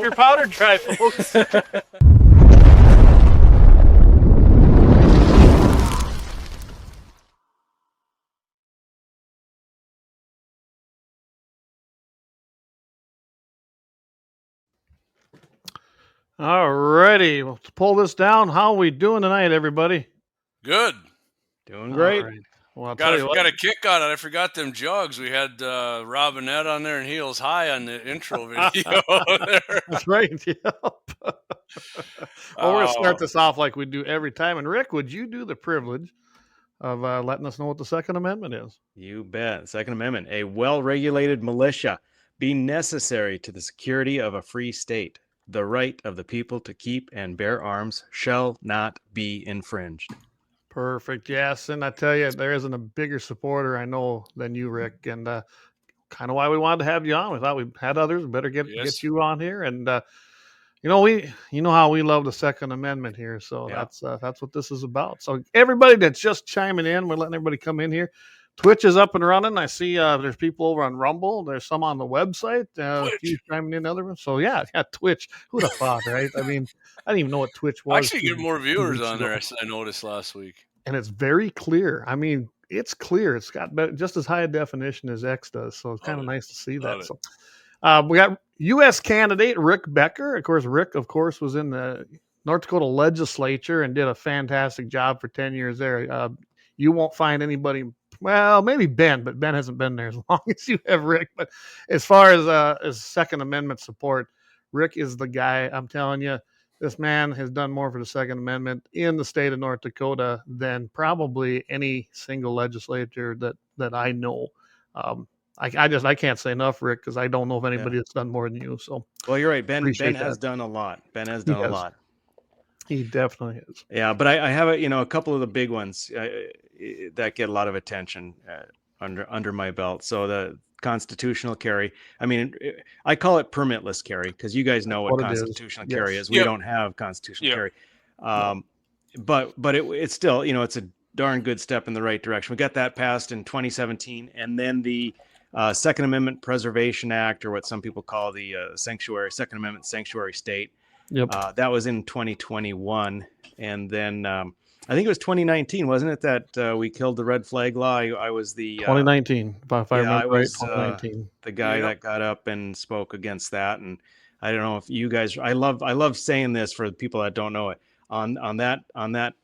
your powder dry, folks. All righty, let's pull this down. How are we doing tonight, everybody? Good. Doing great. All right. Well, I'll tell you what. Got a kick on it. I forgot them jugs. We had Robinette on there and Heels High on the intro video. That's right. Yep. Well, we're going to start this off like we do every time. And Rick, would you do the privilege of letting us know what the Second Amendment is? You bet. Second Amendment, a well-regulated militia be necessary to the security of a free state. The right of the people to keep and bear arms shall not be infringed. Perfect. Yes. And I tell you, there isn't a bigger supporter I know than you, Rick. And kind of why we wanted to have you on. We thought we had others. We better get you on here. And, you know how we love the Second Amendment here. So that's what this is about. So everybody that's just chiming in, we're letting everybody come in here. Twitch is up and running. I see there's people over on Rumble. There's some on the website. Few chiming in other ones. So yeah, Twitch. Who'd have thought, right? I mean, I didn't even know what Twitch was. I actually get more viewers on there. I noticed last week. And it's very clear. I mean, it's clear. It's got just as high a definition as X does. So it's kind of nice to see that. So we got U.S. candidate Rick Becker. Of course, Rick, was in the North Dakota legislature and did a fantastic job for 10 years there. You won't find anybody. Well, maybe Ben, but Ben hasn't been there as long as you have, Rick. But as far as Second Amendment support, Rick is the guy. I'm telling you, this man has done more for the Second Amendment in the state of North Dakota than probably any single legislator that I know. I can't say enough, Rick, because I don't know of anybody that's done more than you. So, well, you're right. Ben has done a lot. Ben has done a lot. He definitely is. Yeah, but I have a couple of the big ones that get a lot of attention under my belt. So the constitutional carry. I mean, I call it permitless carry because you guys know what constitutional carry is. We don't have constitutional carry, but it's still it's a darn good step in the right direction. We got that passed in 2017, and then the Second Amendment Preservation Act, or what some people call the Second Amendment Sanctuary State. Yep. That was in 2021, and then I think it was 2019, wasn't it, that we killed the red flag law? I was the 2019, if I remember right. 2019, the guy that got up and spoke against that. And I don't know if you guys. I love saying this for the people that don't know it. On that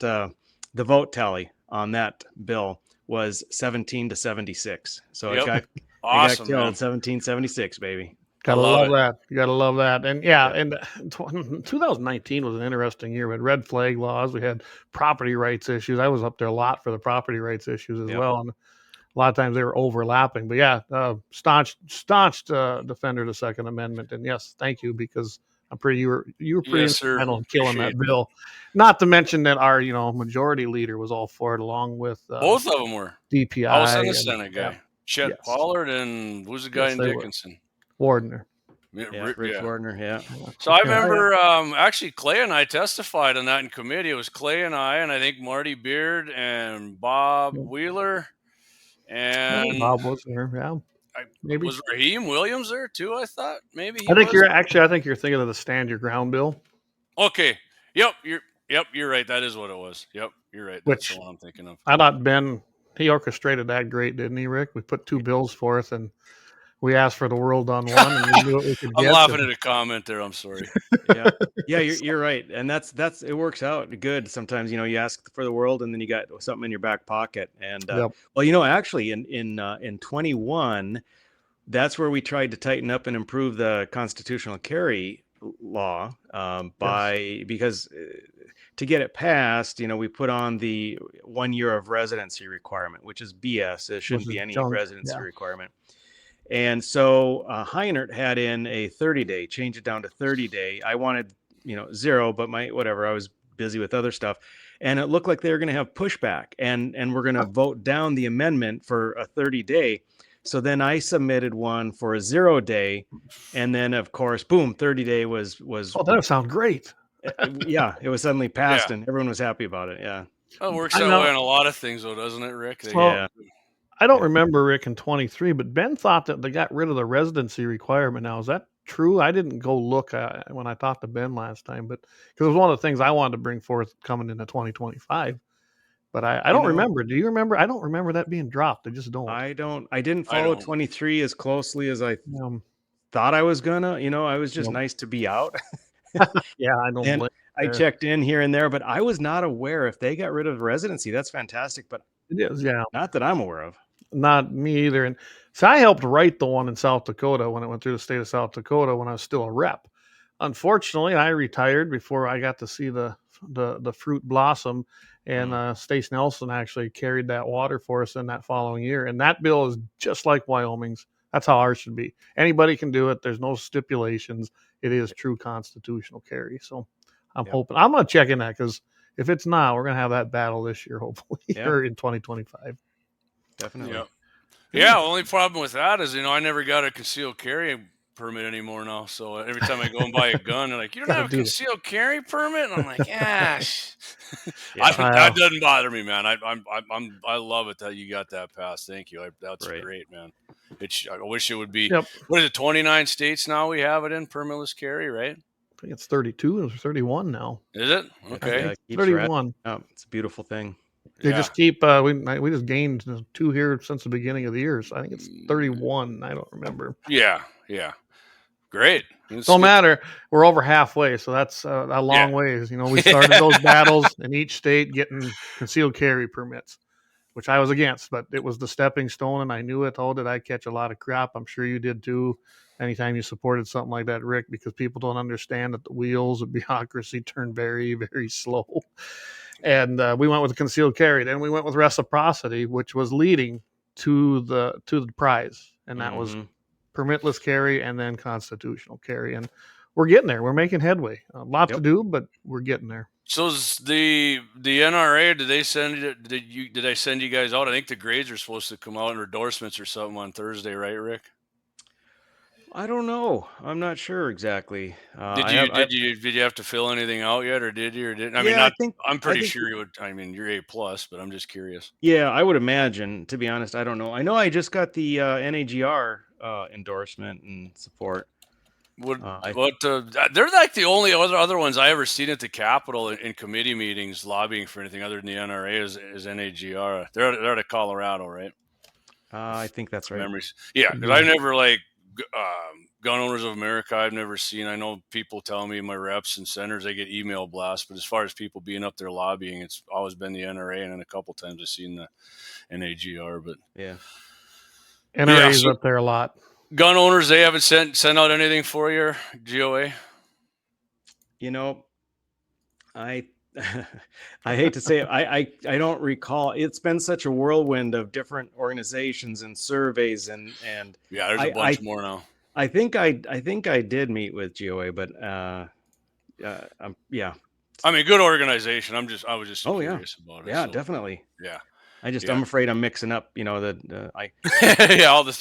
the vote tally on that bill was 17-76. So it got killed 1776, baby. Gotta love that. You gotta love that. And and 2019 was an interesting year. We had red flag laws. We had property rights issues. I was up there a lot for the property rights issues as well. And a lot of times they were overlapping. But staunch defender of the Second Amendment. And yes, thank you, because I'm pretty you were pretty instrumental in killing that bill. Not to mention that our majority leader was all for it, along with both of them were DPI. I was in the Senate guy, Chet Pollard, and who's the guy in Dickinson? Wardner. Rich Wardner, So I remember actually Clay and I testified on that in committee. It was Clay and I think Marty Beard and Bob Wheeler. And Bob was there, maybe. Was Raheem Williams there too? I thought maybe I think you're thinking of the Stand Your Ground bill. Okay. Yep, you're right. That is what it was. Yep, you're right. That's the one I'm thinking of. I thought Ben, he orchestrated that great, didn't he, Rick? We put two bills forth and we asked for the world on one, and we knew what we could get. I'm laughing at a comment there. I'm sorry. You're right, and that's it works out good. Sometimes you ask for the world, and then you got something in your back pocket. And actually, in 21, that's where we tried to tighten up and improve the constitutional carry law because to get it passed, we put on the 1 year of residency requirement, which is BS. There shouldn't be any residency requirement. And so Heinert had in a 30-day, change it down to 30-day. I wanted, 0, but I was busy with other stuff. And it looked like they were going to have pushback and we're going to vote down the amendment for a 30-day. So then I submitted one for a 0-day. And then, of course, boom, 30-day was. Oh, that would sound great. It was suddenly passed and everyone was happy about it. Yeah. Well, it works that way on a lot of things, though, doesn't it, Rick? I don't remember, Rick, in 23, but Ben thought that they got rid of the residency requirement now. Is that true. I didn't go look when I talked to Ben last time, but because it was one of the things I wanted to bring forth coming into 2025. But I don't remember. Do you remember? I don't remember that being dropped. I just don't. I didn't follow 23 as closely as I thought I was gonna. I was just nice to be out. Yeah, I don't blame. I checked in here and there, but I was not aware if they got rid of residency. That's fantastic, but it is, yeah. Not that I'm aware of. Not me either. And so I helped write the one in South Dakota when it went through the state of South Dakota when I was still a rep. Unfortunately, I retired before I got to see the fruit blossom, and Stace Nelson actually carried that water for us in that following year. And that bill is just like Wyoming's. That's how ours should be. Anybody can do it. There's no stipulations. It is true constitutional carry. So I'm hoping. I'm going to check in that, because if it's not, we're going to have that battle this year, hopefully, or in 2025. Definitely. Yeah. Only problem with that is, I never got a concealed carry permit anymore now. So every time I go and buy a gun, they're like, "You don't have a concealed carry permit?" And I'm like, "That doesn't bother me, man. I love it that you got that passed. Thank you. That's great, man. I wish it would be. What is it? 29 states now we have it in permitless carry, right? I think it's 32 or 31 now. Is it? Okay. 31. It's a beautiful thing. They just keep. We just gained 2 here since the beginning of the year, so I think it's 31. I don't remember. Yeah. Great. Don't matter. We're over halfway, so that's a long ways. We started those battles in each state getting concealed carry permits, which I was against, but it was the stepping stone, and I knew it. Oh, did I catch a lot of crap? I'm sure you did too. Anytime you supported something like that, Rick, because people don't understand that the wheels of bureaucracy turn very, very slow. And we went with concealed carry. Then we went with reciprocity, which was leading to the prize, and that was permitless carry and then constitutional carry. And we're getting there. We're making headway. A lot to do, but we're getting there. So is the NRA, did they send you guys out? I think the grades are supposed to come out in endorsements or something on Thursday, right, Rick? I don't know. I'm not sure exactly. Did you have to fill anything out yet, or did you? Or didn't? I'm pretty sure you would. I mean, you're A+, but I'm just curious. Yeah, I would imagine. To be honest, I don't know. I know I just got the NAGR endorsement and support. They're like the only other ones I ever seen at the Capitol in committee meetings lobbying for anything other than the NRA is NAGR. They're out of Colorado, right? I think that's right. Memories. Yeah, because I never Gun Owners of America, I've never seen. I know people tell me, my reps and senators, they get email blasts, but as far as people being up there lobbying, it's always been the NRA, and then a couple times I've seen the NAGR. But NRA's up there a lot. Gun owners, they haven't sent out anything for your GOA? I hate to say it, I don't recall. It's been such a whirlwind of different organizations and surveys and there's a bunch more now. I think I did meet with GOA, but I mean, good organization. I was just curious about it. Yeah, definitely. Yeah. I'm afraid I'm mixing up, all the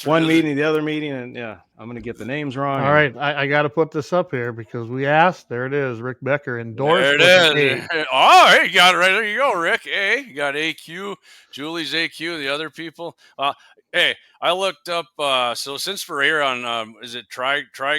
one meeting, the other meeting, and I'm going to get the names wrong. All right, I got to put this up here because we asked. There it is, Rick Becker endorsed. There it is. Oh, hey, you got it right there. You go, Rick. A, you got AQ, Julie's AQ, the other people. Hey, I looked up. So since we're here on, is it Try I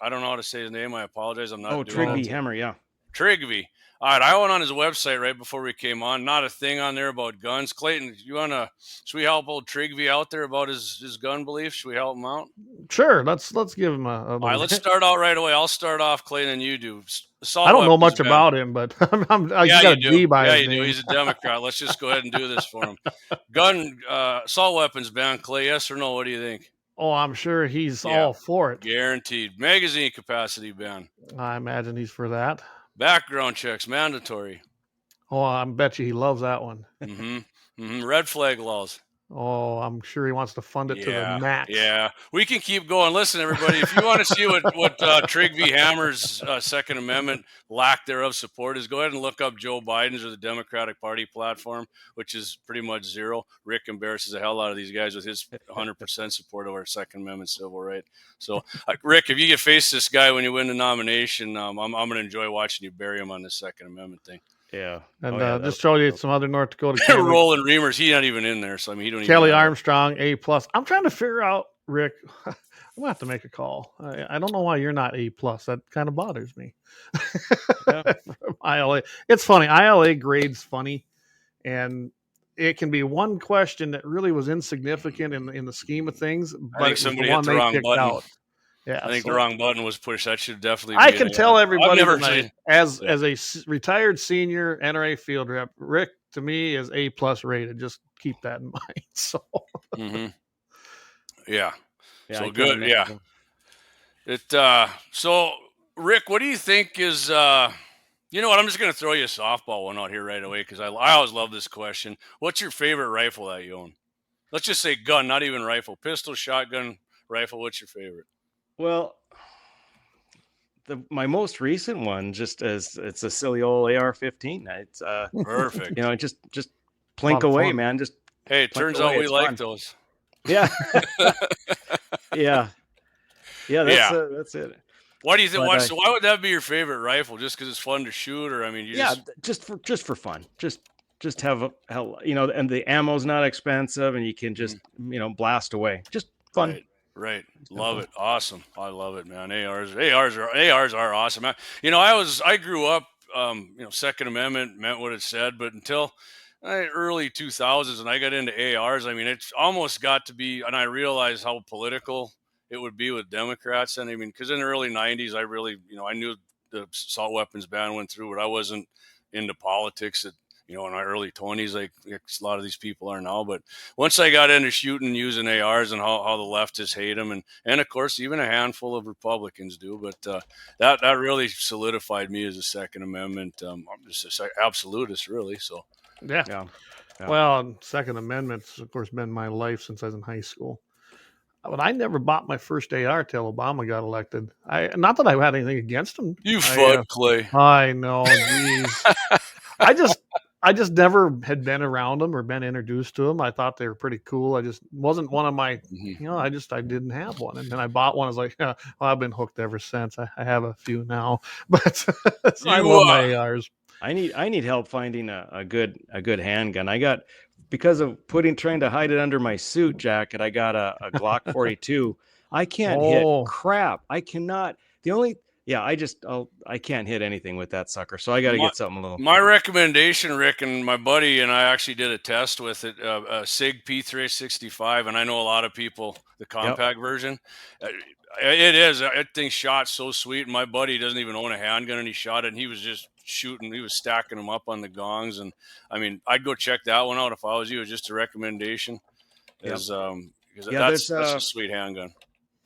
don't know how to say his name. I apologize. I'm not. Trigby Hammer. Yeah. Trigby. All right, I went on his website right before we came on. Not a thing on there about guns. Clayton, should we help old Trigby out there about his gun beliefs? Should we help him out? Sure. Let's give him a all right, let's start out right away. I'll start off, Clayton, and you do. I don't know much about him, but you do. You do. He's a Democrat. Let's just go ahead and do this for him. Gun assault weapons ban, Clay, yes or no? What do you think? Oh, I'm sure he's all for it. Guaranteed. Magazine capacity ban. I imagine he's for that. Background checks, mandatory. Oh, I bet you he loves that one. Red flag laws. Oh, I'm sure he wants to fund it to the max. Yeah, we can keep going. Listen, everybody, if you want to see what Trigby Hammer's Second Amendment lack thereof support is, go ahead and look up Joe Biden's or the Democratic Party platform, which is pretty much zero. Rick embarrasses the hell out of these guys with his 100% support of our Second Amendment civil right. So, Rick, if you get face this guy when you win the nomination, I'm going to enjoy watching you bury him on this Second Amendment thing. Yeah, and just show you some other North Dakota. Roland Reimers, he's not even in there, so I mean, he don't. Kelly Armstrong, A+. I'm trying to figure out, Rick. I'm gonna have to make a call. I don't know why you're not A plus. That kind of bothers me. Yeah. From ILA, it's funny. ILA grades funny, and it can be one question that really was insignificant in the scheme of things, I but think it was the somebody hit one the they wrong picked button. out. Yeah, I think the so wrong button was pushed. That should definitely I be can an tell AR. everybody I've never tonight, seen. as a retired senior NRA field rep, Rick to me is A plus rated. Just keep that in mind. So Mm-hmm. Yeah. Yeah, So I can't good. Yeah. imagine. So Rick, what do you think is you know what? I'm just going to throw you a softball one out here right away because I always love this question. What's your favorite rifle that you own? Let's just say gun, not even rifle. Pistol, shotgun, rifle. What's your favorite? Well, my most recent one it's a silly old AR-15. It's Perfect. you know, just a plink lot of away, fun. man. Just Hey, it plink turns out away. we It's like fun. those. Yeah. Yeah. Yeah, Yeah. that's it. Why do you think? But So why would that be your favorite rifle? Just because it's fun to shoot, or I mean, you yeah, just just for fun. Just have you know, and the ammo's not expensive, and you can just you know blast away. Just fun. Right. Love it. Awesome. I love it, man. ARs are awesome. I grew up, Second Amendment meant what it said, but until early 2000s, and I got into ARs, I mean, it's almost got to be, and I realized how political it would be with Democrats. And I mean, because in the early 90s, I really, I knew the assault weapons ban went through, but I wasn't into politics in my early 20s, like a lot of these people are now. But once I got into shooting using ARs and how the leftists hate them, and of course, even a handful of Republicans do, but that really solidified me as a Second Amendment. I'm just an absolutist, really. So, Yeah. Yeah. Well, Second Amendment's of course been my life since I was in high school. But I never bought my first AR till Obama got elected. Not that I had anything against him. you fuck, Clay. I know, geez. I just never had been around them or been introduced to them. I thought they were pretty cool. I just wasn't one of my, I didn't have one. And then I bought one. I was like, well, I've been hooked ever since. I have a few now, but so I love my ARs. I need help finding a good handgun. I got, because of trying to hide it under my suit jacket, I got a Glock 42. I can't hit crap. I cannot. I can't hit anything with that sucker. So I got to get something a little. My recommendation, Rick, and my buddy and I actually did a test with it, SIG P365, and I know a lot of people, the compact version. It is. That thing shot so sweet. And my buddy doesn't even own a handgun, and he shot it, and he was just shooting. He was stacking them up on the gongs, and I mean, I'd go check that one out if I was you. It's just a recommendation, because that's a sweet handgun.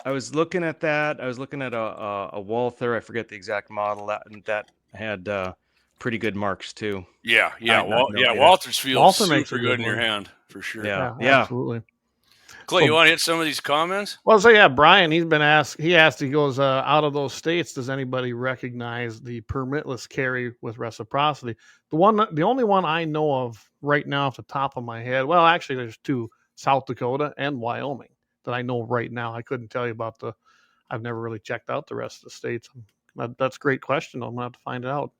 I was looking at that. I was looking at a Walther. I forget the exact model that had pretty good marks too. Yeah. Walther's feels super good in your hand for sure. Yeah, absolutely. Clay, you want to hit some of these comments? Well, so yeah, Brian, he's been asked. He asked. He goes, out of those states, does anybody recognize the permitless carry with reciprocity? The only one I know of right now, off the top of my head. Well, actually, there's two: South Dakota and Wyoming that I know right now. I couldn't tell you about I've never really checked out the rest of the states. That's a great question. I'm gonna have to find it out.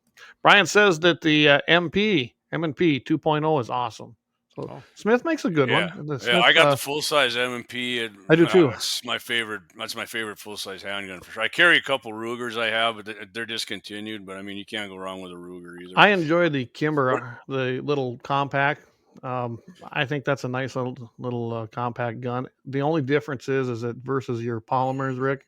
Brian says that the M&P 2.0 is awesome. So Smith makes a good one. Smith, I got the full size M&P. I do too. It's my favorite. That's my favorite full size handgun for sure. I carry a couple Rugers I have, but they're discontinued. But I mean, you can't go wrong with a Ruger either. I enjoy the Kimber, the little compact. I think that's a nice little compact gun. The only difference is that versus your polymers, Rick,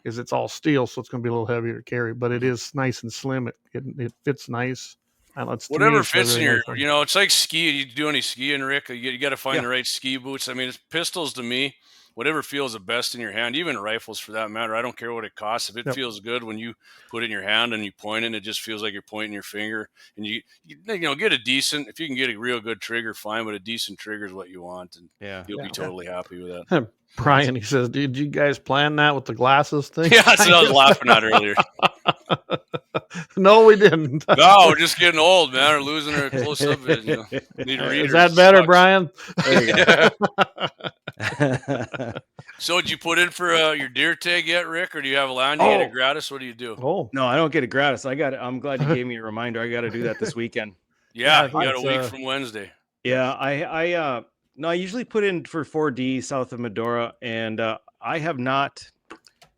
is it's all steel, so it's going to be a little heavier to carry. But it is nice and slim. It fits nice. Whatever fits in your, it's like ski. You do any skiing, Rick? You got to find the right ski boots. I mean, it's pistols to me. Whatever feels the best in your hand, even rifles for that matter. I don't care what it costs. If it feels good when you put it in your hand and you point it, it just feels like you're pointing your finger. And you get a decent. If you can get a real good trigger, fine. But a decent trigger is what you want, and you'll be totally happy with that. Brian, he says, "Did you guys plan that with the glasses thing?" Yeah, that's what I was laughing at earlier. No, we didn't. No, we're just getting old, man. We're losing our close-up vision. Need readers. Is that better, Brian? There you go. So, did you put in for your deer tag yet, Rick, or do you have a land? Do you get it gratis? What do you do? Oh, no, I don't get it gratis. I'm glad you gave me a reminder. I got to do that this weekend. Yeah, you got a week from Wednesday. Yeah, I usually put in for 4D south of Medora, and I have not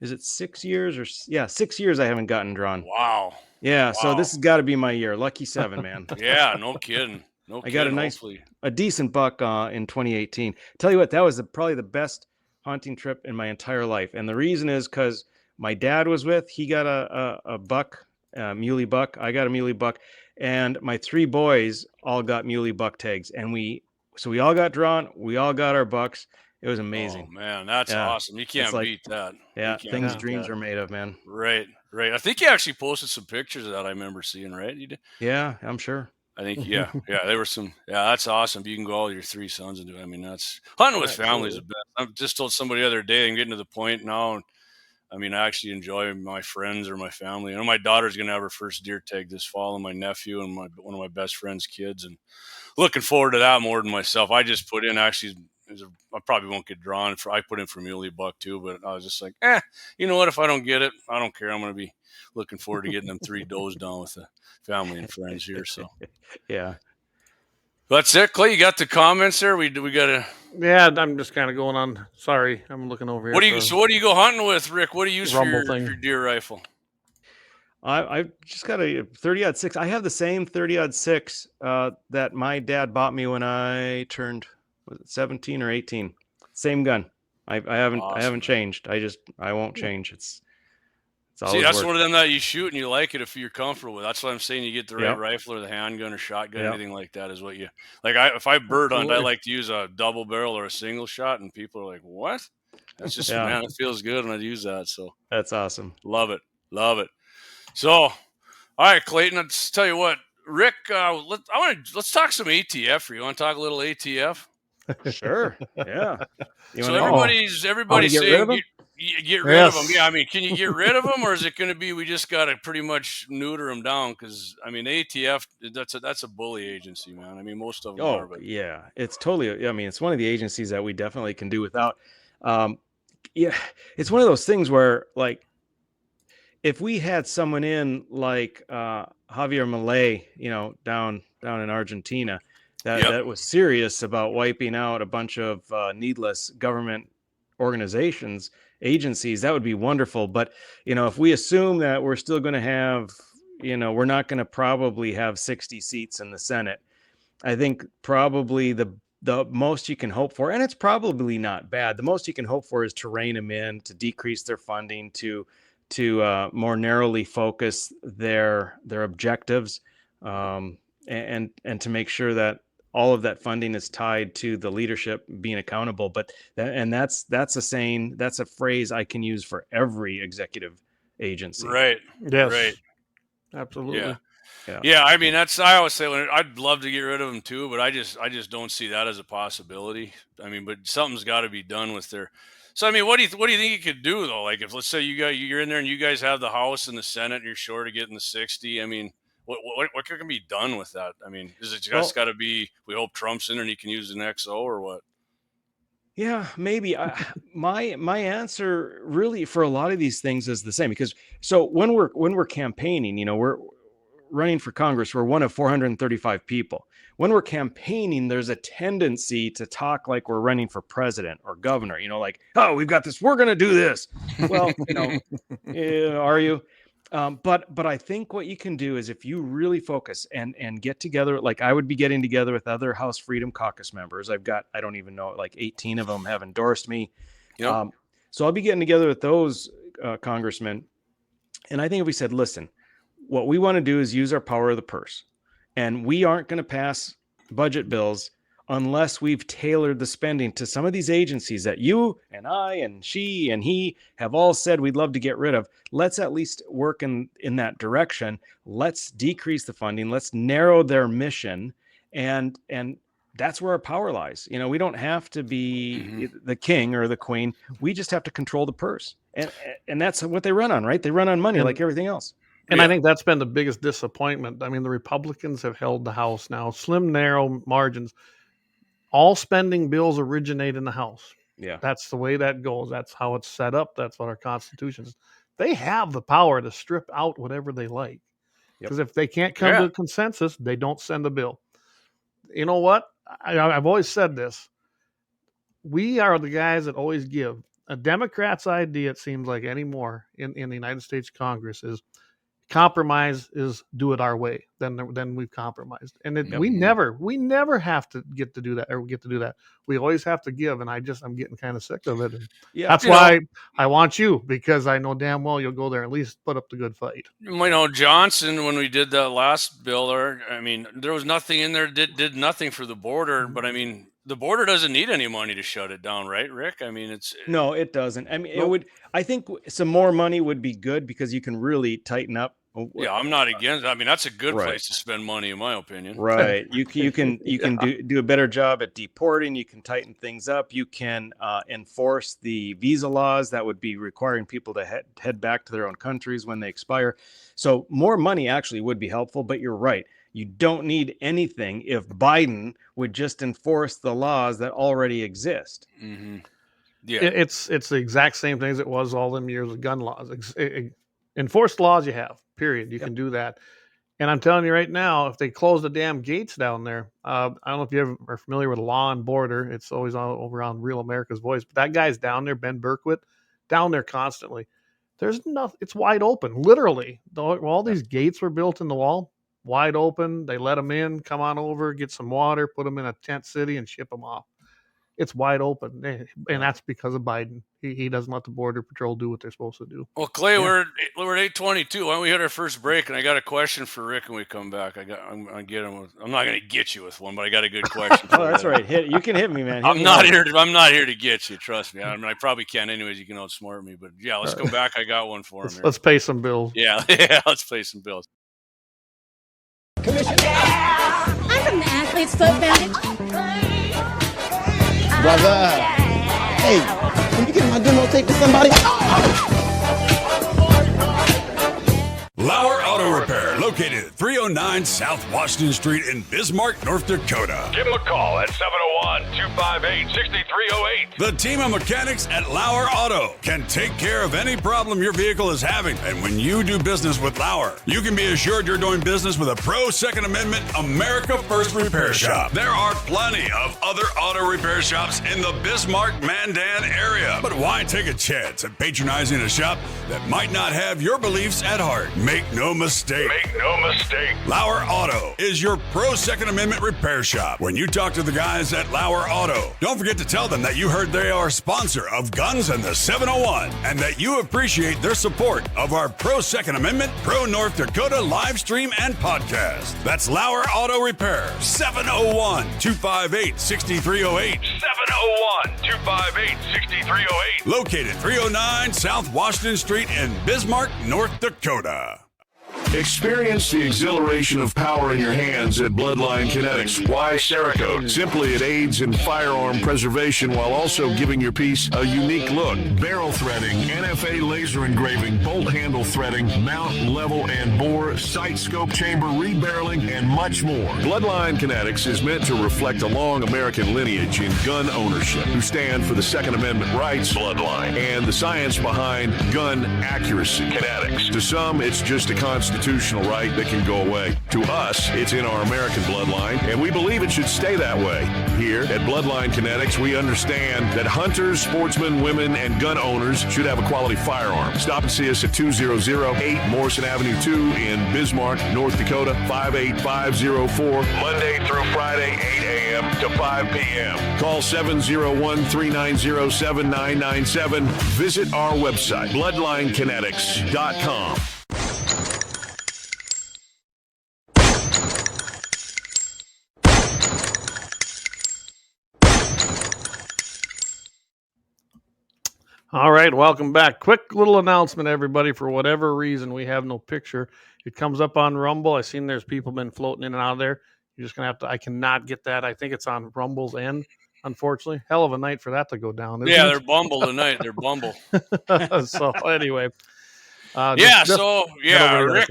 is it 6 years or 6 years I haven't gotten drawn. Wow. Yeah. Wow. So this has got to be my year. Lucky 7, man. Yeah, no kidding. No I kidding. got a decent buck in 2018. Tell you what, that was probably the best hunting trip in my entire life. And the reason is because my dad was with, he got a buck, muley buck. I got a muley buck, and my 3 boys all got muley buck tags. And we all got drawn. We all got our bucks. It was amazing. Oh man, that's awesome. You can't beat that. Yeah, things dreams are made of, man. Right. I think you actually posted some pictures of that. I remember seeing, right? You did? Yeah, I'm sure. I think, yeah, there were some. Yeah, that's awesome. You can go all your 3 sons and do it. I mean, that's hunting with family is the best. I just told somebody the other day, I'm getting to the point now. I mean, I actually enjoy my friends or my family. I know my daughter's going to have her first deer tag this fall, and my nephew and one of my best friend's kids, and looking forward to that more than myself. I just put in actually. I probably won't get drawn. I put in for muley buck too, but I was just like, you know what? If I don't get it, I don't care. I'm going to be looking forward to getting them 3 does down with the family and friends here. So, yeah, that's it. Clay, you got the comments there? We got to. Yeah, I'm just kind of going on. Sorry, I'm looking over here. What do you go hunting with, Rick? What do you use for your deer rifle? I just got a 30-06. I have the same 30-06 that my dad bought me when I turned 17 or 18. Same gun. I haven't changed. I won't change. It's always that's one of them that you shoot and you like it if you're comfortable with. That's what I'm saying. You get the right rifle or the handgun or shotgun, anything like that is what you like. If I bird hunt, I like to use a double barrel or a single shot, and people are like, "What?" That's just man, it feels good when I use that. So that's awesome. Love it. So, all right, Clayton. Let's tell you what, Rick. Let's talk some ATF for you. Want to talk a little ATF? Sure. Yeah. So everybody's saying get rid of them. Yeah. I mean, can you get rid of them, or is it going to be we just got to pretty much neuter them down? Because I mean, ATF that's a bully agency, man. I mean, most of them are. But yeah, it's totally. I mean, it's one of the agencies that we definitely can do without. Yeah, it's one of those things where like, if we had someone in like Javier Milei, down in Argentina, that was serious about wiping out a bunch of needless government organizations, agencies, that would be wonderful. But, if we assume that we're still going to have, we're not going to probably have 60 seats in the Senate, I think probably the most you can hope for, and it's probably not bad, the most you can hope for is to rein them in, to decrease their funding, to more narrowly focus their objectives, and to make sure that all of that funding is tied to the leadership being accountable. But that's a phrase I can use for every executive agency. Right. Yes. Right. Absolutely. Yeah. I mean, I always say I'd love to get rid of them too, but I just don't see that as a possibility. I mean, but something's got to be done with their. So I mean, what do you think you could do though? Like if let's say you're in there and you guys have the House and the Senate, and you're short of getting the 60. I mean, what can be done with that? I mean, is it just got to be? We hope Trump's in there and he can use an XO or what? Yeah, maybe. My answer really for a lot of these things is the same, because so when we're campaigning, we're running for Congress, we're one of 435 people. When we're campaigning, there's a tendency to talk like we're running for president or governor, like, oh, we've got this, we're going to do this. Well, are you? But I think what you can do is if you really focus and get together, like I would be getting together with other House Freedom Caucus members. I don't even know, like 18 of them have endorsed me. Yep. So I'll be getting together with those congressmen. And I think if we said, listen, what we want to do is use our power of the purse, and we aren't going to pass budget bills unless we've tailored the spending to some of these agencies that you and I and she and he have all said we'd love to get rid of. Let's at least work in that direction. Let's decrease the funding. Let's narrow their mission. And that's where our power lies. We don't have to be the king or the queen. We just have to control the purse. And that's what they run on, right? They run on money like everything else. And I think that's been the biggest disappointment. I mean, the Republicans have held the House now, slim, narrow margins. All spending bills originate in the House. Yeah. That's the way that goes. That's how it's set up. That's what our Constitution is. They have the power to strip out whatever they like. Because if they can't come to a consensus, they don't send a bill. You know what? I've always said this. We are the guys that always give. a Democrat's idea, it seems like anymore in the United States Congress, is compromise is do it our way. Then we've compromised, and we never have to get to do that or get to do that. We always have to give, and I'm getting kind of sick of it. And that's why I want you, because I know damn well you'll go there and at least put up the good fight. Johnson, when we did that last bill, there was nothing in there that did nothing for the border, but the border doesn't need any money to shut it down, right, Rick? No, it doesn't. It would. I think some more money would be good because you can really tighten up. Yeah, I'm not against. That's a good place to spend money, in my opinion. Right. You can do a better job at deporting. You can tighten things up. You can enforce the visa laws that would be requiring people to head back to their own countries when they expire. So more money actually would be helpful. But you're right. You don't need anything if Biden would just enforce the laws that already exist. Mm-hmm. Yeah, it's the exact same thing as it was all them years of gun laws. Enforce the laws you have. Period. You can do that. And I'm telling you right now, if they close the damn gates down there, I don't know if you ever are familiar with Law and Border. It's always over on Real America's Voice. But that guy's down there, Ben Berkowitz, down there constantly. There's nothing. It's wide open, literally. All these gates were built in the wall, wide open. They let them in, come on over, get some water, put them in a tent city, and ship them off. It's wide open, and that's because of Biden. He doesn't let the Border Patrol do what they're supposed to do. Well, Clay, we're at 8:22. Why don't we hit our first break? And I got a question for Rick when we come back. I'm not going to get you with one, but I got a good question. Oh, that's right. You can hit me, man. I'm not here to get you. Trust me. I probably can't anyways. You can outsmart me, but yeah, let's come back. I got one for him. Let's pay some bills. Yeah, let's pay some bills. I'm from the Athlete's Foot Foundation. Brother, hey, can you get my demo tape to somebody? Lauer Auto Repair, located at 309 South Washington Street in Bismarck, North Dakota. Give them a call at 701-258-6308. The team of mechanics at Lauer Auto can take care of any problem your vehicle is having. And when you do business with Lauer, you can be assured you're doing business with a pro Second Amendment America First repair shop. There are plenty of other auto repair shops in the Bismarck-Mandan area. But why take a chance at patronizing a shop that might not have your beliefs at heart? Make no mistake. Lauer Auto is your pro Second Amendment repair shop. When you talk to the guys at Lauer Auto, don't forget to tell them that you heard they are a sponsor of Guns and the 701 and that you appreciate their support of our pro Second Amendment, pro North Dakota live stream and podcast. That's Lauer Auto Repair, 701-258-6308. 701-258-6308. Located 309 South Washington Street in Bismarck, North Dakota. Experience the exhilaration of power in your hands at Bloodline Kinetics. Why Cerakote? Simply, it aids in firearm preservation while also giving your piece a unique look. Barrel threading, NFA laser engraving, bolt handle threading, mount, level, and bore, sight scope chamber, rebarreling, and much more. Bloodline Kinetics is meant to reflect a long American lineage in gun ownership, who stand for the Second Amendment rights, Bloodline, and the science behind gun accuracy, Kinetics. To some, it's just a constitutional right that can go away. To us, it's in our American bloodline, and we believe it should stay that way. Here at Bloodline Kinetics, we understand that hunters, sportsmen, women, and gun owners should have a quality firearm. Stop and see us at 2008 Morrison Avenue 2 in Bismarck, North Dakota, 58504, Monday through Friday, 8 a.m. to 5 p.m. Call 701-390-7997. Visit our website, bloodlinekinetics.com. All right, welcome back. Quick little announcement, everybody. For whatever reason, we have no picture. It comes up on Rumble. I've seen there's people been floating in and out of there. You're just going to have to, I cannot get that. I think it's on Rumble's end, unfortunately. Hell of a night for that to go down. Yeah, they're Bumble tonight. They're Bumble. So anyway. Rick,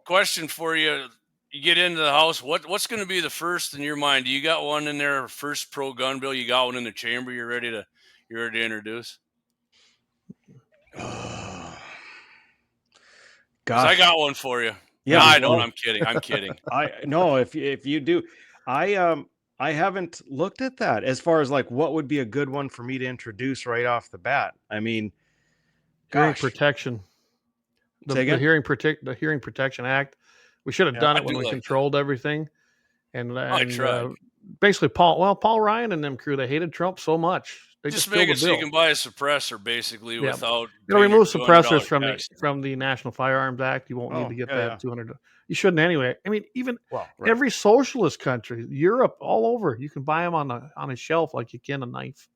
question for you. You get into the House. What's going to be the first in your mind? Do you got one in there, first pro gun bill? You got one in the chamber you're ready to introduce? Gosh, I got one for you. Yeah, no, I don't. I'm kidding. I know if you do, I I haven't looked at that as far as like what would be a good one for me to introduce right off the bat. I mean, Hearing gosh, protection. say again? The Hearing Protection Act. We should have Yeah. done I it when do we like that. controlled everything. I tried. Basically Paul Ryan and them crew, they hated Trump so much. They Just just killed make the it so you bill. can buy a suppressor basically Yeah. without It'll paying your remove suppressors $200 tax. from the National Firearms Act. You won't need Oh, to get yeah, that yeah. 200. You shouldn't anyway. I mean, even Well, right. every socialist country, Europe, all over, you can buy them on a shelf like you can a knife.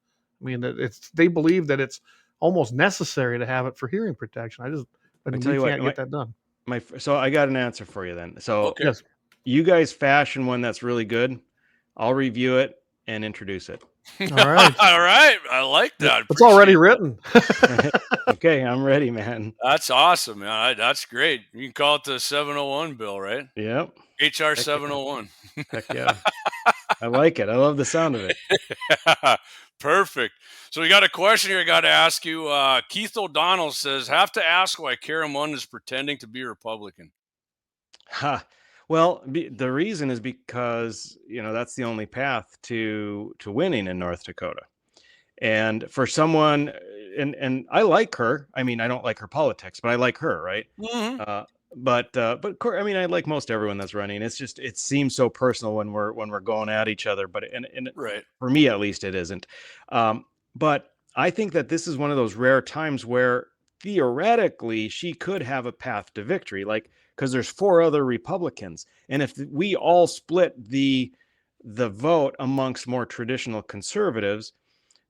I mean, they believe that it's almost necessary to have it for hearing protection. I tell we you can't what, get that done. so I got an answer for you then. So Okay. Yes. you guys fashion one that's really good. I'll review it and introduce it. All right. All right. I like that. It's already Appreciate written. Okay, I'm ready, man. That's awesome, man. That's great. You can call it the 701 bill, right? Yep. HR 701. Heck yeah. I like it. I love the sound of it. Perfect. So we got a question here I got to ask you. Keith O'Donnell says, have to ask why Karen Munn is pretending to be Republican. Ha. Well, the reason is because, that's the only path to winning in North Dakota. And for someone, and I like her. I mean, I don't like her politics, but I like her, right? Mm-hmm. But I mean, I like most everyone that's running. It's just, it seems so personal when we're going at each other. But and Right. for me, at least, it isn't. But I think that this is one of those rare times where theoretically she could have a path to victory, like because there's 4 other Republicans, and if we all split the vote amongst more traditional conservatives,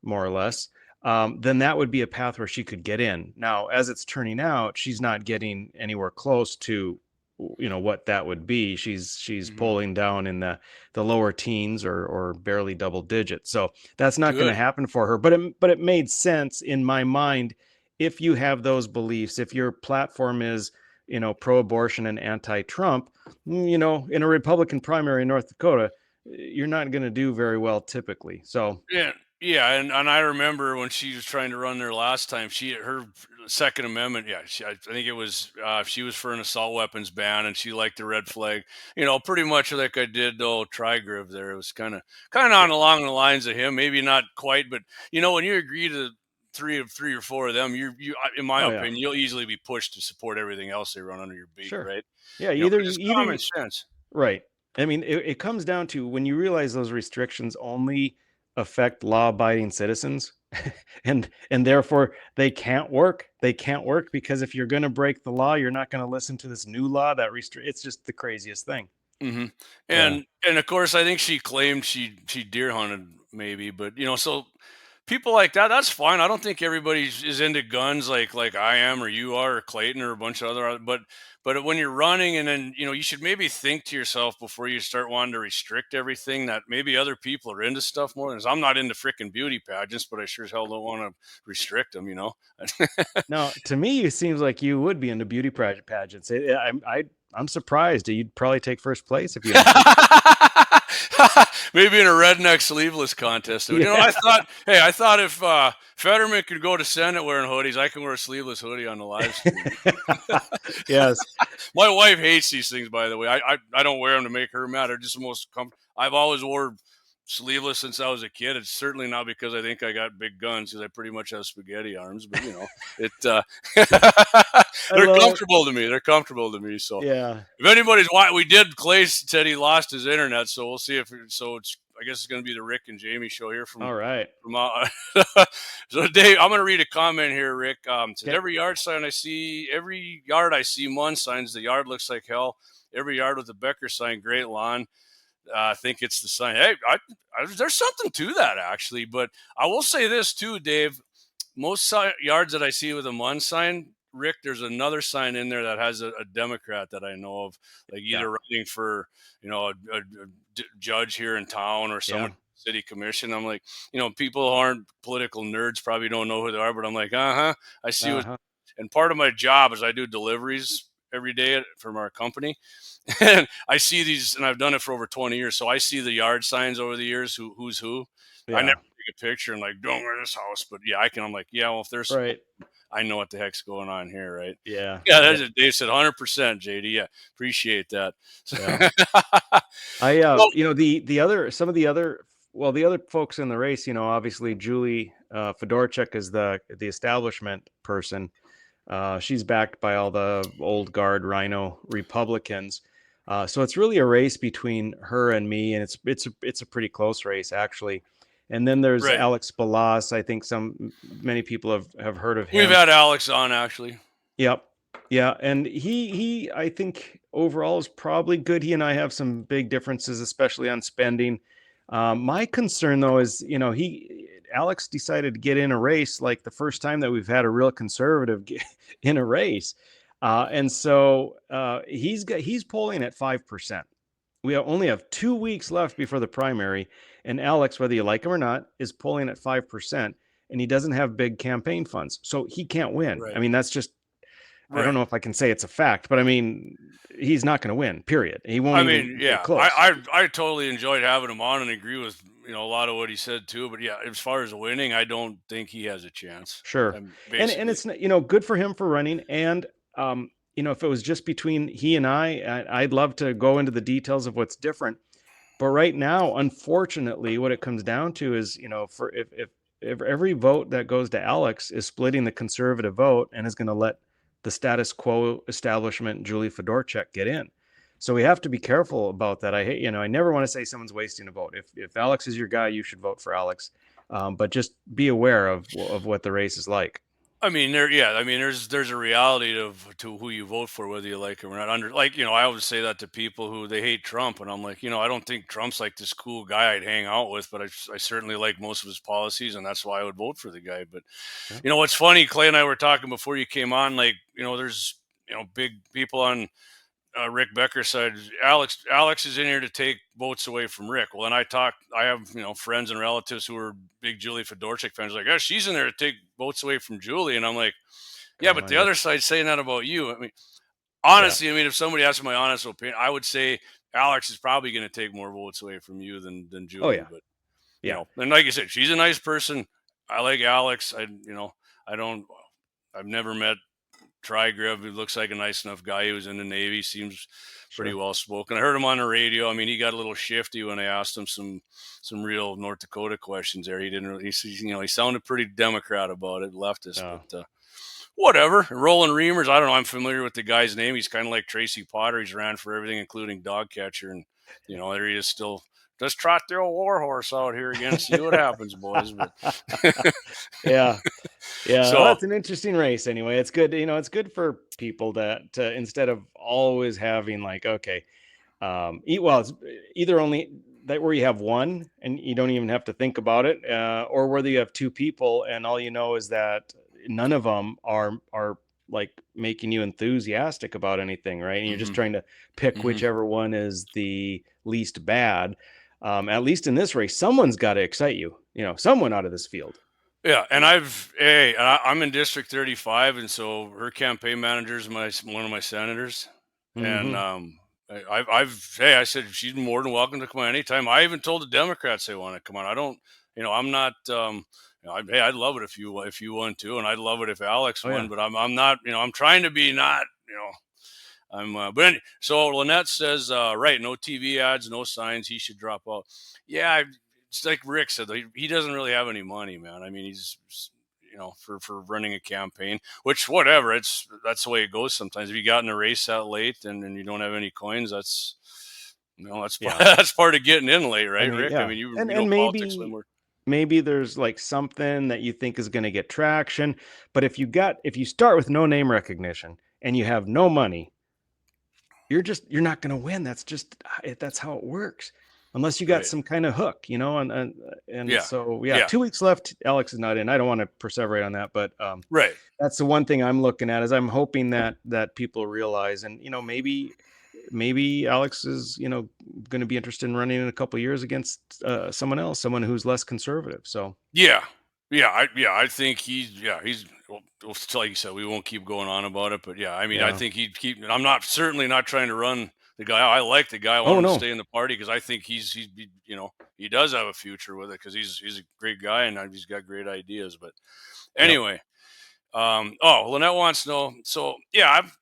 more or less, then that would be a path where she could get in. Now, as it's turning out, she's not getting anywhere close to, what that would be. She's polling down in the lower teens or barely double digits. So that's not going to happen for her. But it made sense in my mind if you have those beliefs, if your platform is, pro-abortion and anti-Trump, in a Republican primary in North Dakota, you're not going to do very well typically. So yeah, and I remember when she was trying to run there last time, her Second Amendment, I think it was she was for an assault weapons ban, and she liked the red flag, pretty much like I did though Trigriv there. It was kind of on along the lines of him, maybe not quite, but when you agree to three or four of them, you in my opinion, you'll easily be pushed to support everything else they run under your beak, right? Yeah, either common sense, right? I mean, it comes down to when you realize those restrictions only affect law-abiding citizens, and therefore they can't work. They can't work because if you're going to break the law, you're not going to listen to this new law that it's just the craziest thing. Mm-hmm. And of course, I think she claimed she deer hunted maybe, but so people like that, that's fine. I don't think everybody is into guns like I am or you are or Clayton or a bunch of other, but when you're running and then, you should maybe think to yourself before you start wanting to restrict everything that maybe other people are into stuff more. I'm not into freaking beauty pageants, but I sure as hell don't want to restrict them, No, to me, it seems like you would be into beauty pageants. I'm surprised. You'd probably take first place if you. Maybe in a redneck sleeveless contest. I thought if Fetterman could go to Senate wearing hoodies, I can wear a sleeveless hoodie on the live stream. Yes. My wife hates these things, by the way. I don't wear them to make her mad. They're just the most comfortable. I've always wore sleeveless since I was a kid. It's certainly not because I think I got big guns, because I pretty much have spaghetti arms, but they're comfortable to me. They're comfortable to me. So yeah, if anybody's we did, Clay said he lost his internet, so we'll see if I guess it's going to be the Rick and Jamie show here from. All right. So Dave, I'm going to read a comment here, Rick. Says, every yard I see Munn signs, the yard looks like hell. Every yard with a Becker sign, great lawn. I think it's the sign. Hey, there's something to that actually, but I will say this too, Dave. Most yards that I see with a Munn sign, Rick, there's another sign in there that has a Democrat that I know of, like either running for, a judge here in town or someone city commission. I'm like, people who aren't political nerds probably don't know who they are, but I'm like, I see what. And part of my job is I do deliveries every day from our company. And I see these, and I've done it for over 20 years. So I see the yard signs over the years, who's who. Yeah. I never take a picture and like, don't wear this house. But I'm like, well, if there's, right. I know what the heck's going on here, right? Yeah. Yeah, that's it. Dave said 100%, JD. Yeah, appreciate that. Yeah. Some of the other folks in the race, obviously Julie Fedorchuk is the establishment person. She's backed by all the old guard Rhino Republicans. So it's really a race between her and me, and it's a pretty close race actually. And then there's Right. Alex Balazs. I think many people have heard of him. We've had Alex on actually. Yep. Yeah, and he I think overall is probably good. He and I have some big differences, especially on spending. My concern though is, Alex decided to get in a race like the first time that we've had a real conservative in a race, and so he's polling at 5%. We only have 2 weeks left before the primary, and Alex, whether you like him or not, is polling at 5%, and he doesn't have big campaign funds, so he can't win. Right. I mean, that's just. Right. I don't know if I can say it's a fact, but I mean, he's not going to win, period. He won't get close. I totally enjoyed having him on and agree with, a lot of what he said too. But yeah, as far as winning, I don't think he has a chance. Sure. And it's, good for him for running. And, if it was just between he and I'd love to go into the details of what's different. But right now, unfortunately, what it comes down to is, for if every vote that goes to Alex is splitting the conservative vote and is going to let the status quo establishment, Julie Fedorchuk, get in. So we have to be careful about that. I never want to say someone's wasting a vote. If Alex is your guy, you should vote for Alex. But just be aware of what the race is like. I mean, there's a reality to who you vote for, whether you like him or not. I always say that to people who they hate Trump, and I'm like, I don't think Trump's like this cool guy I'd hang out with, but I certainly like most of his policies, and that's why I would vote for the guy. But what's funny, Clay and I were talking before you came on, like, there's big people on Rick Becker side. Alex is in here to take votes away from Rick. Well, and I have friends and relatives who are big Julie Fedorchuk fans. Like, she's in there to take votes away from Julie, and I'm like, yeah, but the other side's saying that about you. I mean, honestly, if somebody asked my honest opinion, I would say Alex is probably going to take more votes away from you than Julie. Oh yeah, but and like I said, she's a nice person. I like Alex. I've never met Trigrev. He looks like a nice enough guy. He was in the Navy. Seems pretty well spoken. I heard him on the radio. I mean, he got a little shifty when I asked him some real North Dakota questions there. He didn't really. He sounded pretty Democrat about it, leftist. Oh. But whatever. Roland Reimers. I don't know. I'm familiar with the guy's name. He's kind of like Tracy Potter. He's ran for everything, including dog catcher, and there he is still. Just trot the old war horse out here again. See what happens, boys. But yeah. So that's an interesting race. Anyway, it's good. It's good for people to instead of always having like, okay, it's either only that where you have one and you don't even have to think about it, or whether you have two people and all you know is that none of them are like making you enthusiastic about anything, right? And you're just trying to pick whichever one is the least bad. At least in this race, someone's got to excite you, someone out of this field. Yeah. And I'm in District 35. And so her campaign manager is one of my senators. And, I said, she's more than welcome to come on anytime. I even told the Democrats they want to come on. I don't, I'm not, I'd love it if you won too. And I'd love it if Alex won, but I'm not, I'm trying to be not, so Lynette says, right, no TV ads, no signs, he should drop out. Yeah, it's like Rick said, he doesn't really have any money, man. I mean, he's, for running a campaign, which whatever, that's the way it goes sometimes. If you got in a race that late and you don't have any coins, that's that's part of getting in late, right, Rick? Yeah. I mean, you maybe there's like something that you think is going to get traction, but if you start with no name recognition and you have no money, you're not going to win. That's how it works. Unless you got some kind of hook, So 2 weeks left. Alex is not in. I don't want to perseverate on that, but right. That's the one thing I'm looking at is I'm hoping that people realize, and maybe Alex is going to be interested in running in a couple of years against someone else, someone who's less conservative. So I think he's like you said, we won't keep going on about it, but I think he'd keep. I'm certainly not trying to run the guy. I like the guy. I want him to stay in the party because I think he does have a future with it because he's a great guy and he's got great ideas. But anyway, Lynette wants to know. So yeah, I've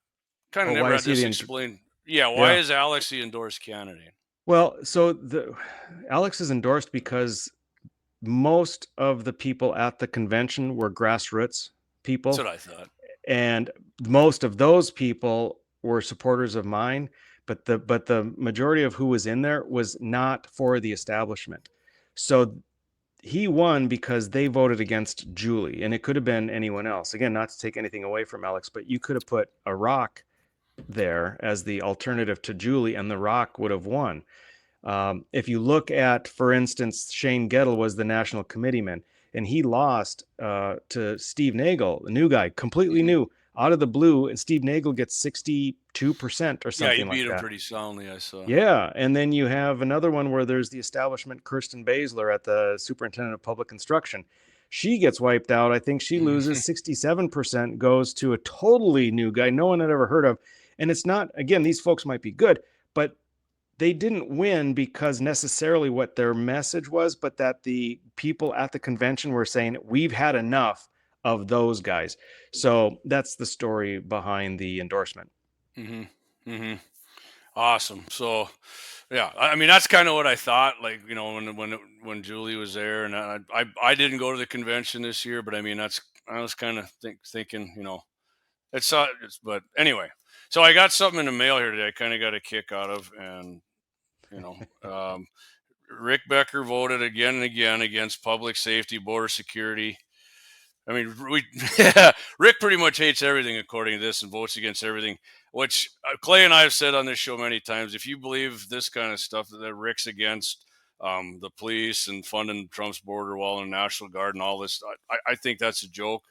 kind of never had this explained. Yeah, why is Alex the endorsed candidate? Well, so Alex is endorsed because most of the people at the convention were grassroots people. That's what I thought. And most of those people were supporters of mine, but the majority of who was in there was not for the establishment. So he won because they voted against Julie, and it could have been anyone else. Again, not to take anything away from Alex, but you could have put a Rock there as the alternative to Julie, and the Rock would have won. If you look at, for instance, Shane Gettle was the national committeeman, and he lost to Steve Nagel, a new guy, completely new, out of the blue, and Steve Nagel gets 62% or something like that. Yeah, he beat him pretty soundly, I saw. Yeah, and then you have another one where there's the establishment, Kirsten Baszler, at the superintendent of public instruction. She gets wiped out. I think she loses 67%, goes to a totally new guy no one had ever heard of. And it's not, again, these folks might be good, but they didn't win because necessarily what their message was, but that the people at the convention were saying, we've had enough of those guys. So that's the story behind the endorsement. Awesome. So, yeah, I mean, that's kind of what I thought. Like, you know, when Julie was there, and I didn't go to the convention this year, but I mean, I was kind of thinking, you know, but anyway. So I got something in the mail here today. I kind of got a kick out of, and you know, Rick Becker voted again and again against public safety, border security. I mean, Rick pretty much hates everything according to this and votes against everything, which Clay and I have said on this show many times. If you believe this kind of stuff, that Rick's against the police and funding Trump's border wall and National Guard and all this, I think that's a joke.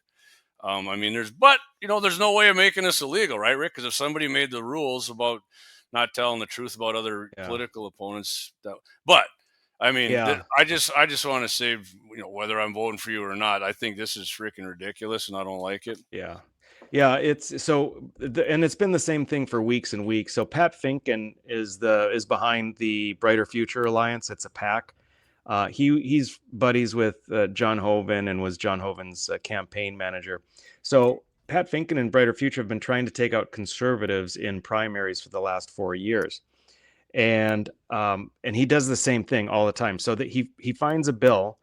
I mean, there's no way of making this illegal, right, Rick? Because if somebody made the rules about not telling the truth about other political opponents, but I mean, I just want to say, you know, whether I'm voting for you or not, I think this is freaking ridiculous, and I don't like it. Yeah, it's so, and it's been the same thing for weeks and weeks. So Pat Finken is behind the Brighter Future Alliance. It's a PAC. He's buddies with John Hoven and was John Hoven's campaign manager. So Pat Finken and Brighter Future have been trying to take out conservatives in primaries for the last 4 years. And he does the same thing all the time. So that he finds a bill,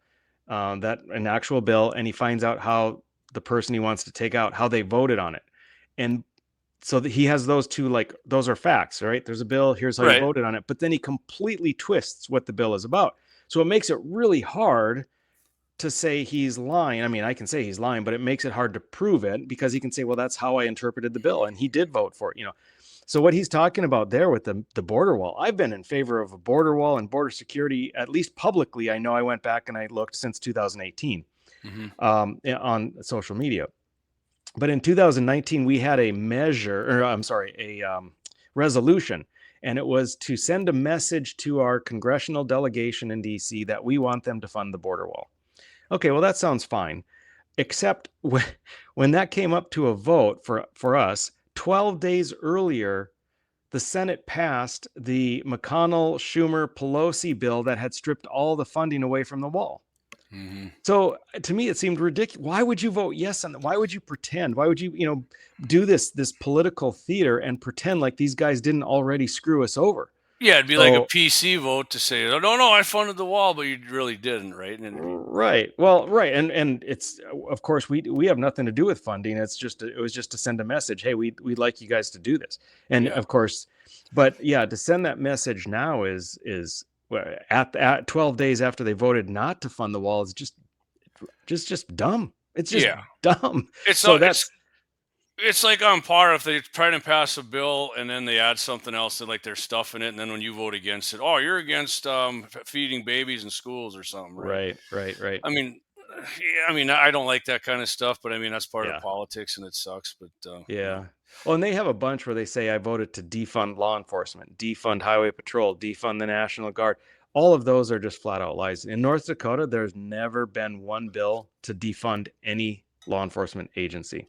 an actual bill, and he finds out how the person he wants to take out, how they voted on it. And so that he has those two, like, those are facts, right? There's a bill, here's how you voted on it. But then he completely twists what the bill is about. So it makes it really hard to say he's lying. I mean, I can say he's lying, but it makes it hard to prove it, because he can say, well, that's how I interpreted the bill, and he did vote for it, you know. So what he's talking about there with the border wall, I've been in favor of a border wall and border security, at least publicly. I know I went back and I looked since 2018 on social media. But in 2019, we had a resolution, and it was to send a message to our congressional delegation in DC that we want them to fund the border wall. Okay, well, that sounds fine, except when that came up to a vote for us, 12 days earlier, the Senate passed the McConnell, Schumer, Pelosi bill that had stripped all the funding away from the wall. So to me, it seemed ridiculous. Why would you vote yes on that? Why would you pretend? Why would you, do this political theater and pretend like these guys didn't already screw us over? Yeah, it'd be like a PC vote to say, "Oh, no, I funded the wall," but you really didn't, right? Right. Well, right, and it's, of course, we have nothing to do with funding. It was just to send a message. Hey, we'd like you guys to do this, and of course, but yeah, to send that message now is at 12 days after they voted not to fund the wall is just dumb. It's just dumb. It's like on par if they try to pass a bill and then they add something else that, like, they're stuffing it, and then when you vote against it, oh, you're against feeding babies in schools or something, right? Right. I mean, I don't like that kind of stuff, but I mean, that's part of politics, and it sucks. But well, and they have a bunch where they say, I voted to defund law enforcement, defund highway patrol, defund the National Guard. All of those are just flat out lies. In North Dakota, there's never been one bill to defund any law enforcement agency.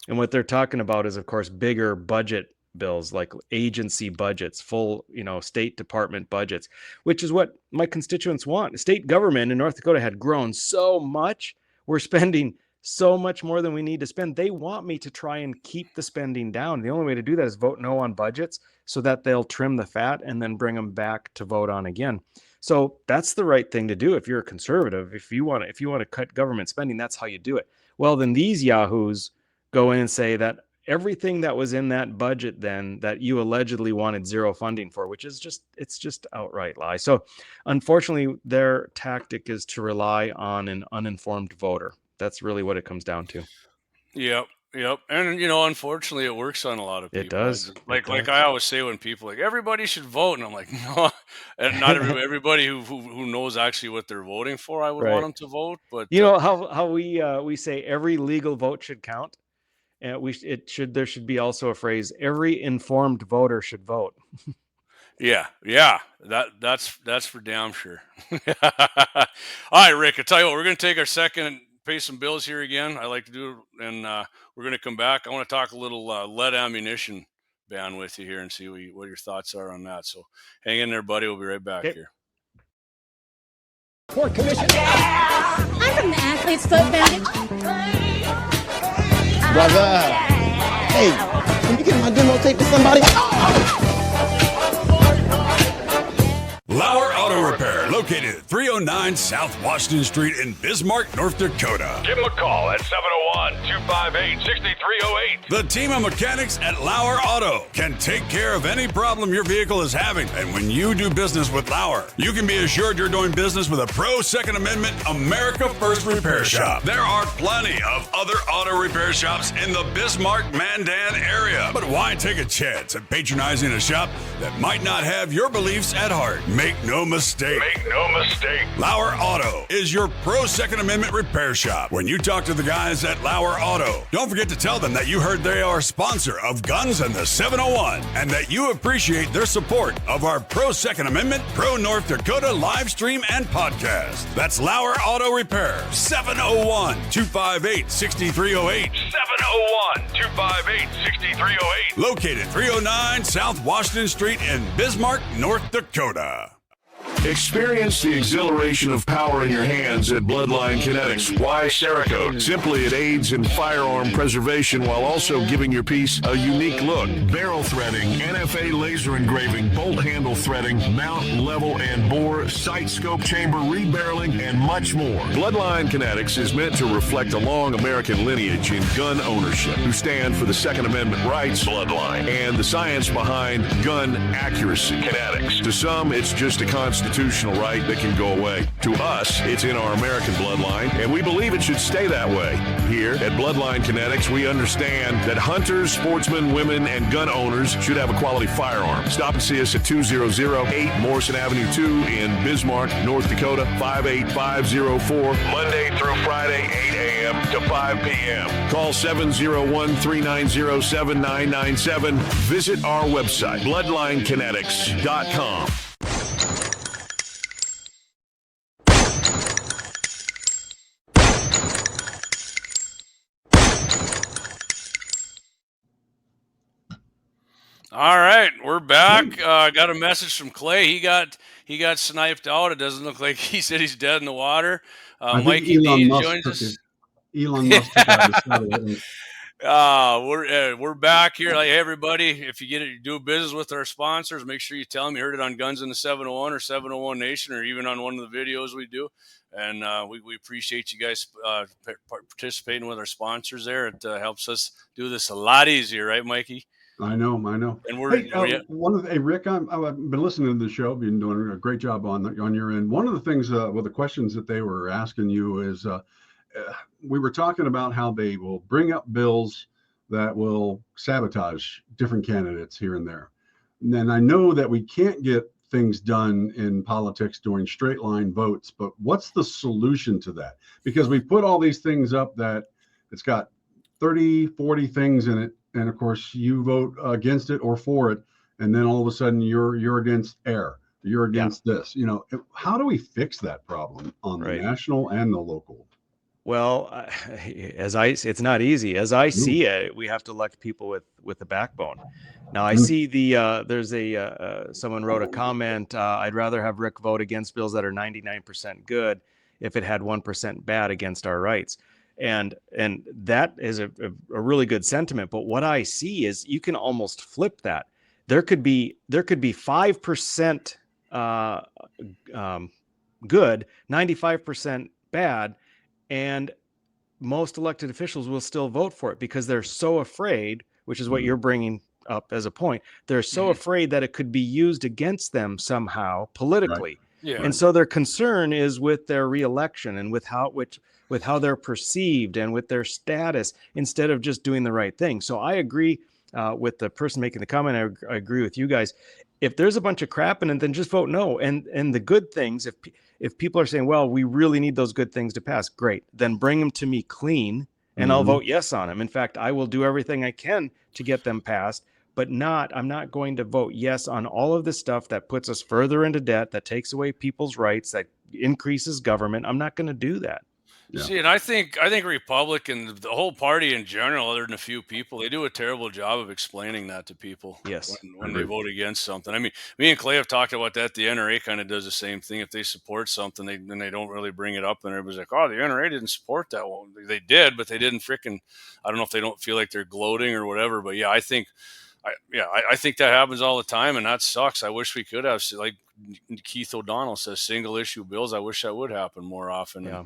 And what they're talking about is, of course, bigger budget bills, like agency budgets, full, State Department budgets, which is what my constituents want. State government in North Dakota had grown so much. We're spending so much more than we need to spend. They want me to try and keep the spending down. The only way to do that is vote no on budgets so that they'll trim the fat and then bring them back to vote on again. So that's the right thing to do. If you're a conservative, if you want to cut government spending, that's how you do it. Well, then these yahoos go in and say that everything that was in that budget then that you allegedly wanted zero funding for, which is it's just outright lie. So unfortunately, their tactic is to rely on an uninformed voter. That's really what it comes down to. Yep. And unfortunately, it works on a lot of people. It does. Like I always say when people everybody should vote, and I'm like, no, and not everybody who knows actually what they're voting for, I would want them to vote. But how we say every legal vote should count. And there should be also a phrase, every informed voter should vote. Yeah. That's for damn sure. All right, Rick, I tell you what, we're going to take our second and pay some bills here again. I like to do it, and we're going to come back. I want to talk a little lead ammunition ban with you here and see what your thoughts are on that. So hang in there, buddy. We'll be right back here. I'm from the Athlete's Foot Foundation. Brother, hey, can you get my demo tape to somebody? Lauer Auto Repair, located at 309 South Washington Street in Bismarck, North Dakota. Give them a call at 701-258-6308. The team of mechanics at Lauer Auto can take care of any problem your vehicle is having. And when you do business with Lauer, you can be assured you're doing business with a pro Second Amendment America First repair shop. There are plenty of other auto repair shops in the Bismarck-Mandan area. But why take a chance at patronizing a shop that might not have your beliefs at heart? Make no mistake. Lauer Auto is your pro Second Amendment repair shop. When you talk to the guys at Lauer Auto, don't forget to tell them that you heard they are a sponsor of Guns and the 701 and that you appreciate their support of our pro Second Amendment, pro North Dakota live stream and podcast. That's Lauer Auto Repair, 701-258-6308. 701-258-6308. Located 309 South Washington Street in Bismarck, North Dakota. Experience the exhilaration of power in your hands at Bloodline Kinetics. Why Cerakote? Simply, it aids in firearm preservation while also giving your piece a unique look. Barrel threading, NFA laser engraving, bolt handle threading, mount, level, and bore, sight scope chamber, rebarreling, and much more. Bloodline Kinetics is meant to reflect a long American lineage in gun ownership, who stand for the Second Amendment rights, Bloodline, and the science behind gun accuracy, Kinetics. To some, it's just a constitutional right that can go away. To us, it's in our American bloodline, and we believe it should stay that way. Here at Bloodline Kinetics, we understand that hunters, sportsmen, women, and gun owners should have a quality firearm. Stop and see us at 2008 Morrison Avenue 2 in Bismarck, North Dakota, 58504, Monday through Friday, 8 a.m. to 5 p.m. Call 701-390-7997. Visit our website, bloodlinekinetics.com. All right, we're back. I got a message from Clay. He got sniped out. It doesn't look like he said he's dead in the water. Mikey D joins us. Elon Musk took out his satellite. We're back here. Like, hey, everybody, if you do business with our sponsors, make sure you tell them you heard it on Guns in the 701 or 701 Nation, or even on one of the videos we do. And we appreciate you guys participating with our sponsors there. It helps us do this a lot easier, right, Mikey? I know. And we're Rick, I've been listening to the show. You've been doing a great job on your end. One of the things, the questions that they were asking you is, we were talking about how they will bring up bills that will sabotage different candidates here and there. And I know that we can't get things done in politics during straight line votes, but what's the solution to that? Because we put all these things up that it's got 30, 40 things in it. And of course you vote against it or for it. And then all of a sudden you're against air. You're against this, how do we fix that problem on the national and the local? Well, it's not easy. As I see it, we have to elect people with a backbone. Now I see there's someone wrote a comment. I'd rather have Rick vote against bills that are 99% good if it had 1% bad against our rights. And that is a really good sentiment. But what I see is you can almost flip that. There could be 5% good, 95% bad, and most elected officials will still vote for it because they're so afraid, which is what you're bringing up as a point. They're so afraid that it could be used against them somehow politically. Right. Yeah. And so their concern is with their reelection and with how they're perceived and with their status, instead of just doing the right thing. So I agree with the person making the comment. I agree with you guys. If there's a bunch of crap in it, then just vote no. And the good things, if people are saying, well, we really need those good things to pass, great. Then bring them to me clean and I'll vote yes on them. In fact, I will do everything I can to get them passed, but I'm not going to vote yes on all of this stuff that puts us further into debt, that takes away people's rights, that increases government. I'm not going to do that. Yeah. See, and I think Republicans, the whole party in general, other than a few people, they do a terrible job of explaining that to people. Yes, when they vote against something. I mean, me and Clay have talked about that. The NRA kind of does the same thing. If they support something, then they don't really bring it up, and everybody's like, "Oh, the NRA didn't support that." Well, they did, but they didn't freaking. I don't know if they don't feel like they're gloating or whatever, but yeah, I think that happens all the time, and that sucks. I wish we could have, like Keith O'Donnell says, single issue bills. I wish that would happen more often. Yeah.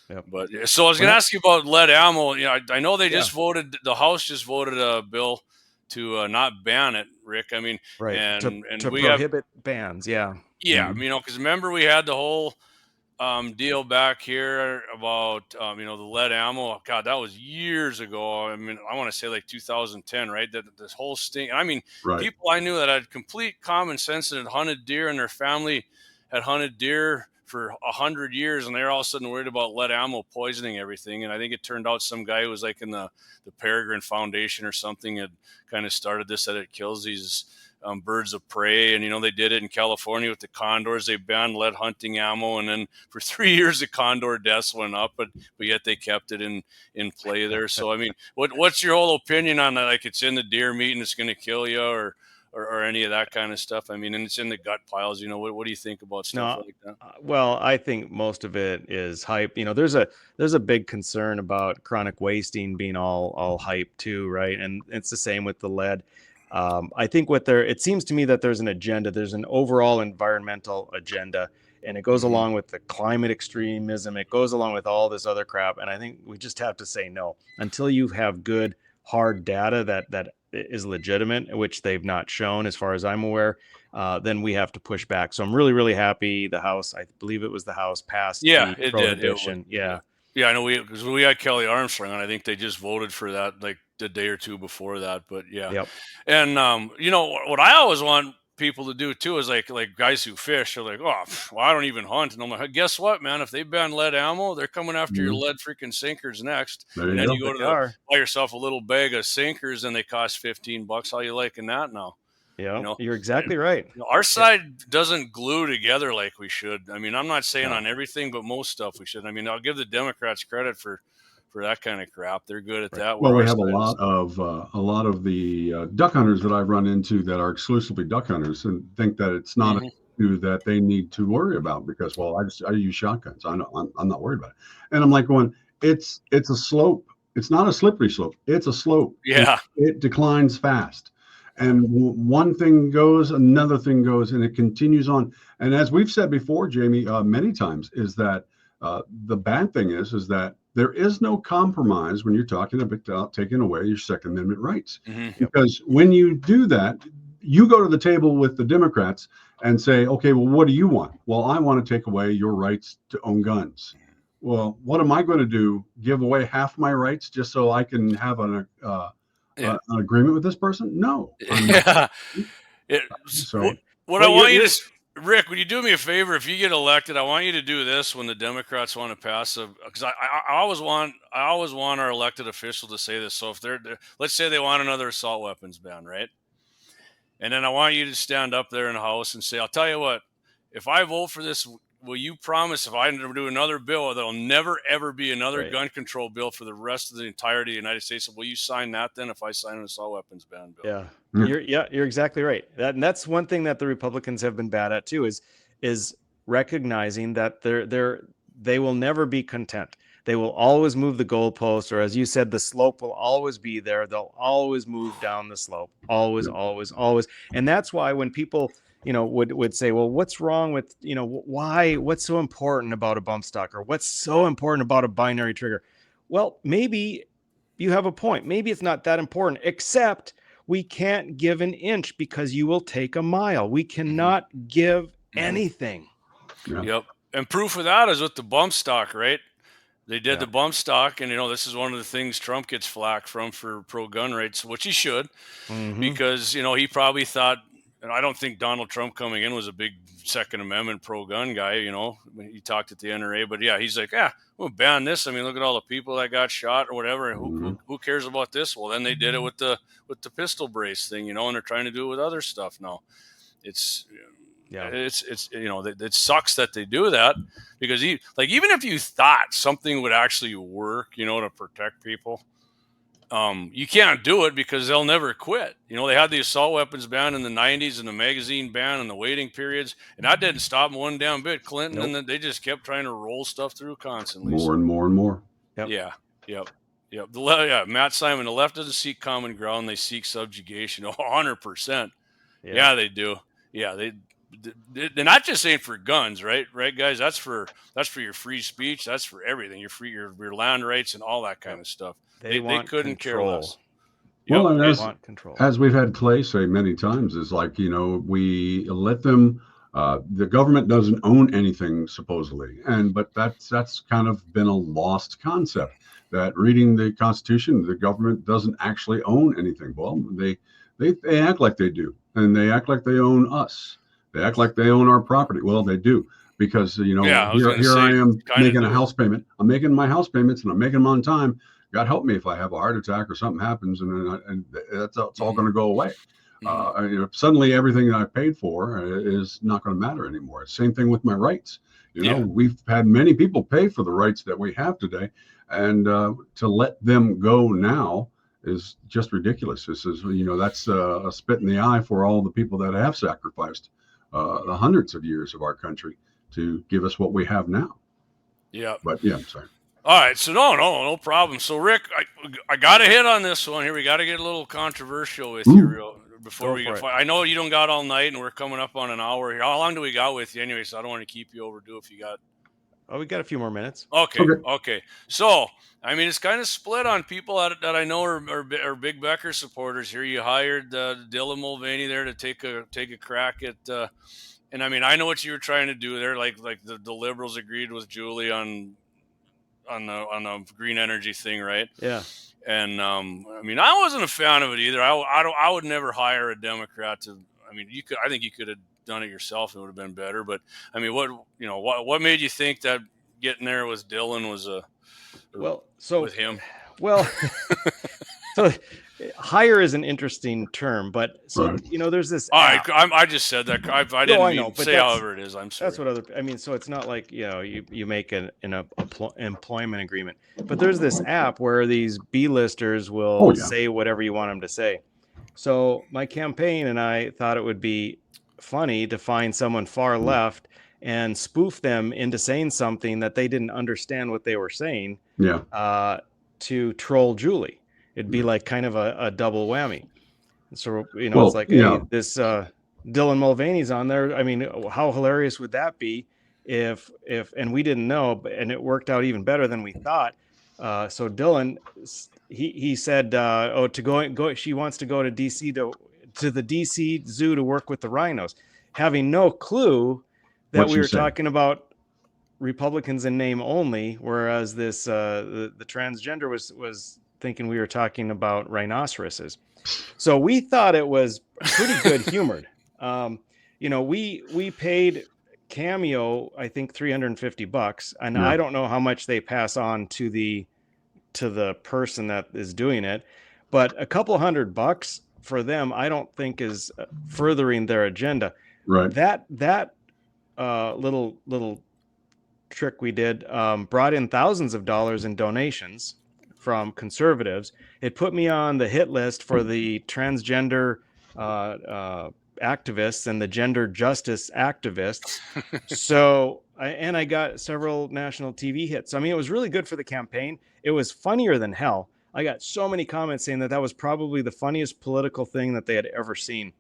Yep. But so I was going to ask you about lead ammo. You know, I know they just voted. The House just voted a bill to not ban it, Rick. I mean, right, and to we prohibit bans. Yeah. Yeah. You know, because remember we had the whole deal back here about you know, the lead ammo. God, that was years ago. I mean, I want to say like 2010, right? That this whole sting. I mean, people I knew that had complete common sense and had hunted deer, and their family had hunted deer for 100 years, and they're all of a sudden worried about lead ammo poisoning everything. And I think it turned out some guy who was like in the Peregrine Foundation or something had kind of started this, that it kills these birds of prey. And, you know, they did it in California with the condors. They banned lead hunting ammo. And then for 3 years, the condor deaths went up, but yet they kept it in play there. So, I mean, what's your whole opinion on that? Like, it's in the deer meat and it's going to kill you, or any of that kind of stuff? I mean, and it's in the gut piles. You know, what do you think about stuff like that? Well, I think most of it is hype. You know, there's a big concern about chronic wasting being all hype too, right? And it's the same with the lead. I think it seems to me that there's an agenda. There's an overall environmental agenda, and it goes along with the climate extremism. It goes along with all this other crap. And I think we just have to say no until you have good, hard data that is legitimate, which they've not shown as far as I'm aware. Then we have to push back. So I'm really, really happy the House, I believe it was the House, passed the prohibition. Yeah, I know because we had Kelly Armstrong, and I think they just voted for that like the day or two before that. But yeah. Yep. And you know what I always want people to do too is like guys who fish are like, oh, well, I don't even hunt, and I'm like, guess what, man? If they ban lead ammo, they're coming after your lead freaking sinkers next. And then you go to buy yourself a little bag of sinkers, and they cost $15. How you liking that now? Yeah, you know, you're exactly right. You know, our side doesn't glue together like we should. I mean, I'm not saying on everything, but most stuff we should. I mean, I'll give the Democrats credit for that kind of crap. They're good at that. Well, we have a lot of the duck hunters that I've run into that are exclusively duck hunters and think that it's not an issue that they need to worry about because, well, I use shotguns. I'm not worried about it. And I'm like going, it's a slope. It's not a slippery slope. It's a slope. Yeah. It declines fast. And one thing goes, another thing goes, and it continues on. And as we've said before, Jamie, many times, is that the bad thing is that there is no compromise when you're talking about taking away your Second Amendment rights. Because when you do that, you go to the table with the Democrats and say, okay, well, what do you want? Well, I want to take away your rights to own guns. Well, what am I going to do? Give away half my rights just so I can have an agreement with this person? No. Yeah. So what I want you to, Rick, would you do me a favor? If you get elected, I want you to do this when the Democrats want to pass because I always want our elected official to say this. So if they're let's say they want another assault weapons ban, right? And then I want you to stand up there in the House and say, I'll tell you what, if I vote for this, will you promise if I do another bill, there'll never, ever be another gun control bill for the rest of the entirety of the United States? Will you sign that then if I sign an assault weapons ban bill? Yeah. You're exactly right. That's one thing that the Republicans have been bad at too, is recognizing that they will never be content. They will always move the goalpost, or as you said, the slope will always be there. They'll always move down the slope, always, always, always. And that's why when people, would say, well, what's wrong with, what's so important about a bump stock, or what's so important about a binary trigger? Well, maybe you have a point. Maybe it's not that important, except we can't give an inch because you will take a mile. We cannot give anything. Yep. And proof of that is with the bump stock, right? They did the bump stock, and this is one of the things Trump gets flack from for pro-gun rights, which he should, because he probably thought, and I don't think Donald Trump coming in was a big Second Amendment pro-gun guy. He talked at the NRA, but yeah, he's like, we'll ban this. I mean, look at all the people that got shot or whatever. Who cares about this? Well, then they did it with the pistol brace thing, and they're trying to do it with other stuff now. It's it sucks that they do that, because even if you thought something would actually work, to protect people, you can't do it because they'll never quit. They had the assault weapons ban in the 90s and the magazine ban and the waiting periods, and that didn't stop them one damn bit. Clinton, and then they just kept trying to roll stuff through constantly. More and more and more. Yep. Yep. Matt Simon, the left doesn't seek common ground; they seek subjugation. 100%. Yeah, they do. Yeah, they're not just saying for guns, right, guys? That's for your free speech. That's for everything. Your land rights and all that kind of stuff. They couldn't care less. Well, and they want control. As we've had Clay say many times, is like, we let them. The government doesn't own anything supposedly, but that's kind of been a lost concept. That reading the Constitution, the government doesn't actually own anything. Well, they act like they do, and they act like they own us. They act like they own our property. Well, they do, because here I am making a house payment. I'm making my house payments, and I'm making them on time. God help me if I have a heart attack or something happens, and it's all going to go away. Suddenly everything that I paid for is not going to matter anymore. Same thing with my rights. We've had many people pay for the rights that we have today, and to let them go now is just ridiculous. This is, that's a spit in the eye for all the people that have sacrificed the hundreds of years of our country to give us what we have now. Yeah. But I'm sorry. All right. So no problem. So Rick, I got a hit on this one here. We got to get a little controversial with you before we go. I know you don't got all night, and we're coming up on an hour here. How long do we got with you anyway? So I don't want to keep you overdue if you got. Oh, we got a few more minutes. Okay. So, I mean, it's kind of split on people that I know are big Becker supporters here. You hired Dylan Mulvaney there to take a crack at, and I mean, I know what you were trying to do there. Like the Liberals agreed with Julie on the green energy thing, right? Yeah. And I mean, I wasn't a fan of it either. I would never hire a Democrat to. I mean, I think you could have done it yourself. It would have been better. But I mean, what made you think that getting there with Dylan was with him? Well, so hire is an interesting term, but there's this. All right, I just said that. I didn't say however it is. I'm sorry. That's what so it's not like you make an employment agreement, but there's this app where these B-listers will say whatever you want them to say. So my campaign and I thought it would be funny to find someone far left and spoof them into saying something that they didn't understand what they were saying. Yeah. To troll Julie. It'd be like kind of a double whammy. So, it's like, hey, this Dylan Mulvaney's on there. I mean, how hilarious would that be if and we didn't know, and it worked out even better than we thought. So Dylan, he said, to go. She wants to go to DC to the DC zoo to work with the rhinos, having no clue that we were talking about Republicans in name only, whereas this the transgender was thinking we were talking about rhinoceroses. So we thought it was pretty good humored. We paid Cameo, I think $350, and I don't know how much they pass on to the person that is doing it, but a couple $100 for them, I don't think is furthering their agenda. Right. That little trick we did brought in thousands of dollars in donations from conservatives. It put me on the hit list for the transgender activists and the gender justice activists. So I got several national TV hits. I mean, it was really good for the campaign. It was funnier than hell. I got so many comments saying that was probably the funniest political thing that they had ever seen.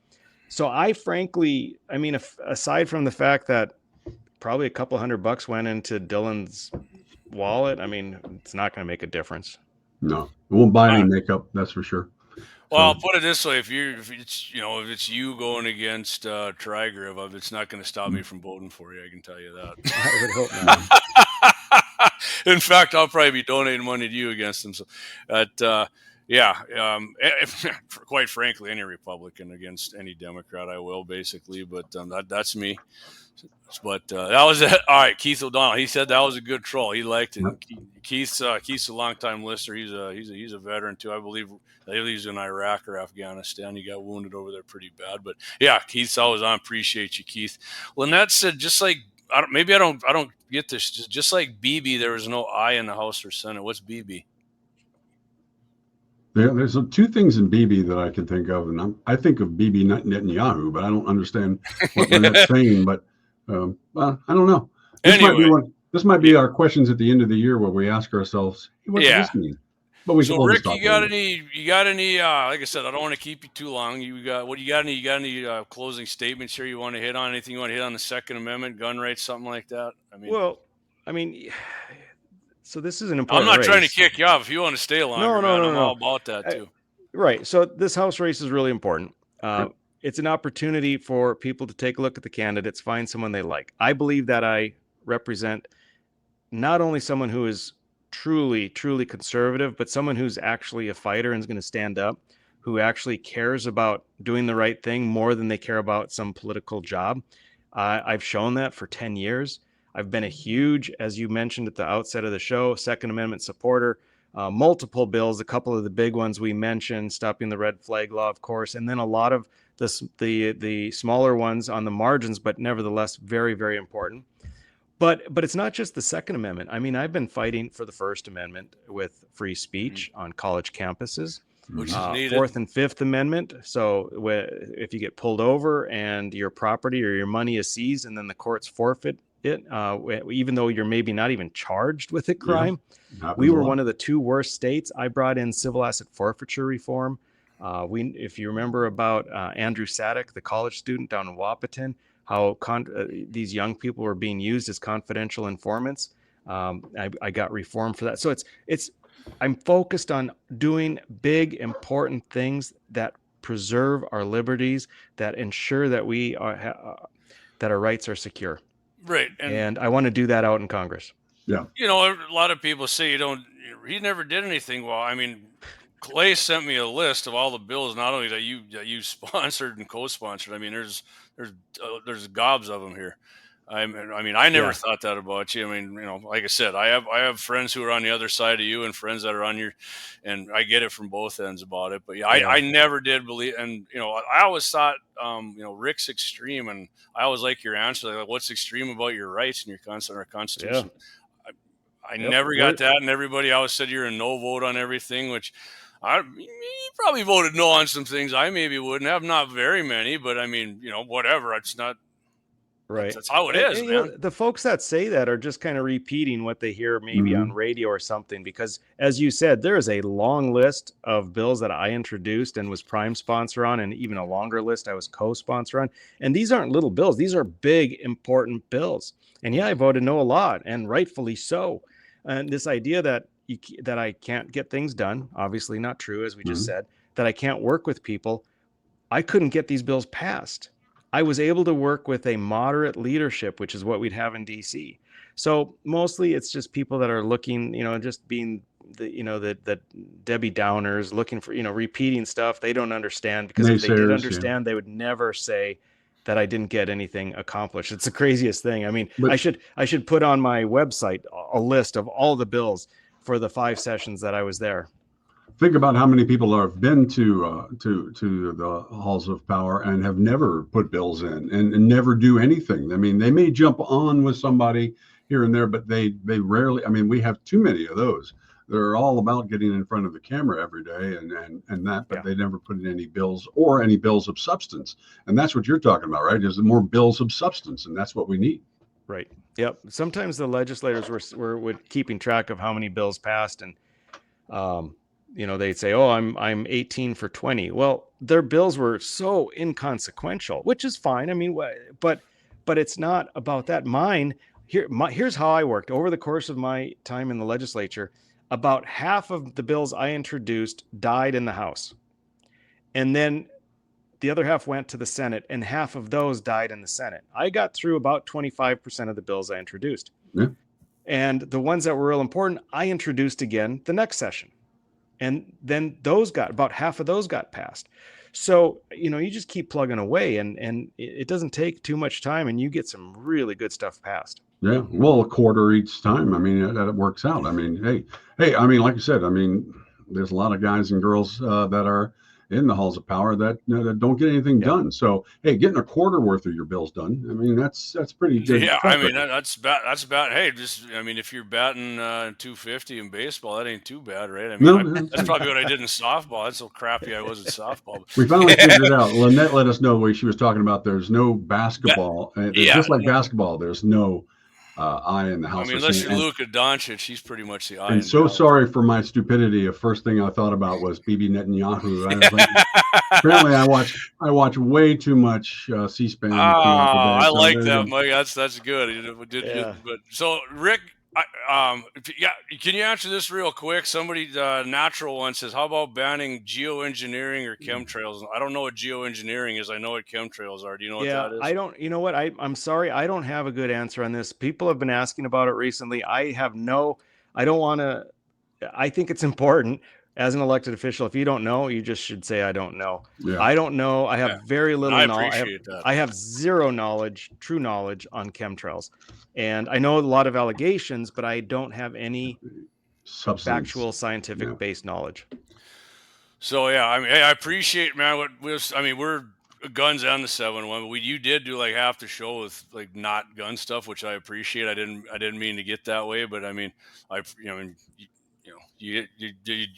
So I frankly, I mean, aside from the fact that probably a couple $100 went into Dylan's wallet, I mean, it's not going to make a difference. No, it won't buy any makeup, that's for sure. Well, I'll put it this way: if it's you going against Trigriv, it's not going to stop me from voting for you. I can tell you that. I would hope not. In fact, I'll probably be donating money to you against them. So, quite frankly, any Republican against any Democrat, I will basically. But that's me. But that was it. All right, Keith O'Donnell. He said that was a good troll. He liked it. Keith's a longtime listener. He's a veteran too. I believe he's in Iraq or Afghanistan. He got wounded over there pretty bad. But yeah, Keith's always on. Appreciate you, Keith. Lynette said just like I don't get this. Just like BB, there was no I in the House or Senate. What's BB? There's two things in BB that I can think of, and I think of BB Netanyahu, but I don't understand what Lynette's saying. But I don't know. This might be our questions at the end of the year where we ask ourselves, hey, what does this mean? But Rick, you got any? Like I said, I don't want to keep you too long. You got any closing statements here you want to hit on? Anything you want to hit on the Second Amendment, gun rights, something like that? So this is an important. I'm not race. Trying to kick you off. If you want to stay longer, I'm all about that too. Right. So this House race is really important. It's an opportunity for people to take a look at the candidates, find someone they like. I believe that I represent not only someone who is truly, truly conservative, but someone who's actually a fighter and is going to stand up, who actually cares about doing the right thing more than they care about some political job. I've shown that for 10 years. I've been a huge, as you mentioned at the outset of the show, Second Amendment supporter. Multiple bills, a couple of the big ones we mentioned, stopping the red flag law, of course, and then a lot of the smaller ones on the margins, but nevertheless very, very important. But it's not just the Second Amendment. I mean, I've been fighting for the First Amendment with free speech on college campuses, which is needed. Fourth and Fifth Amendment. So if you get pulled over and your property or your money is seized and then the courts forfeit it, even though you're maybe not even charged with a crime. We were one of the two worst states. I brought in civil asset forfeiture reform. If you remember about Andrew Sadek, the college student down in Wahpeton, how these young people were being used as confidential informants. I got reform for that. So I'm focused on doing big, important things that preserve our liberties, that ensure that that our rights are secure. Right. And I want to do that out in Congress. Yeah. A lot of people say he never did anything. Well, I mean, Clay sent me a list of all the bills, not only that you sponsored and co-sponsored. I mean, there's gobs of them here. I never thought that about you. I mean, like I said, I have friends who are on the other side of you and friends that are on your, and I get it from both ends about it. But I never did believe, and I always thought, Rick's extreme, and I always like your answer, like what's extreme about your rights and our Constitution. Yeah. I never got that, and everybody always said you're a no vote on everything, which you probably voted no on some things. I maybe wouldn't have, not very many, but I mean, whatever. It's not. Right. That's how it is, man. The folks that say that are just kind of repeating what they hear maybe on radio or something, because as you said, there is a long list of bills that I introduced and was prime sponsor on, and even a longer list I was co-sponsor on. And these aren't little bills. These are big, important bills. And I voted no a lot, and rightfully so. And this idea that I can't get things done, obviously not true, as we just said, that I can't work with people. I couldn't get these bills passed. I was able to work with a moderate leadership, which is what we'd have in DC. So mostly it's just people that are looking, just being the Debbie Downers, looking for, repeating stuff they don't understand, because if they did understand, they would never say that I didn't get anything accomplished. It's the craziest thing. I mean, I should put on my website a list of all the bills for the 5 sessions that I was there. Think about how many people have been to the halls of power and have never put bills in and never do anything. I mean, they may jump on with somebody here and there, but they rarely. I mean, we have too many of those they're all about getting in front of the camera every day and that, but they never put in any bills or any bills of substance. And that's what you're talking about, right? Is more bills of substance, and that's what we need. Right. Yep. Sometimes the legislators were keeping track of how many bills passed, and they'd say, "Oh, I'm 18 for 20." Well, their bills were so inconsequential, which is fine. I mean, but it's not about that. Here's how I worked over the course of my time in the legislature. About half of the bills I introduced died in the House, and then the other half went to the Senate, and half of those died in the Senate. I got through about 25% of the bills I introduced. Yeah. And the ones that were real important, I introduced again the next session. And then about half of those got passed. So, you just keep plugging away, and it doesn't take too much time, and you get some really good stuff passed. Yeah. Well, a quarter each time. I mean, that works out. I mean, hey, I mean, like you said, I mean, there's a lot of guys and girls that are in the halls of power that don't get anything done. So, hey, getting a quarter worth of your bills done, I mean, that's pretty good. Yeah, I mean, that's about. Hey, if you're batting 250 in baseball, that ain't too bad, right? I mean, that's probably what I did in softball. That's so crappy I was in softball. We finally figured it out. Lynette let us know what she was talking about. There's no basketball. Just like basketball, there's no eye in the house. I mean, unless you're Luka Doncic, he's pretty much the eye. And so sorry for my stupidity. The first thing I thought about was Bibi Netanyahu. Apparently, I watch way too much C-SPAN. I like that, Mike. That's good. But so, Rick, can you answer this real quick? Somebody, natural one, says, "How about banning geoengineering or chemtrails?" I don't know what geoengineering is. I know what chemtrails are. Do you know what that is? I don't. You know what? I'm sorry. I don't have a good answer on this. People have been asking about it recently. I don't want to. I think it's important as an elected official. If you don't know, you just should say, "I don't know." Yeah. I don't know. I have very little knowledge. I have zero knowledge, true knowledge on chemtrails. And I know a lot of allegations, but I don't have any factual, scientific-based knowledge. So yeah, I mean, hey, I appreciate, man. We're guns and the 7-1, but you did do like half the show with like not gun stuff, which I appreciate. I didn't mean to get that way, but I mean, I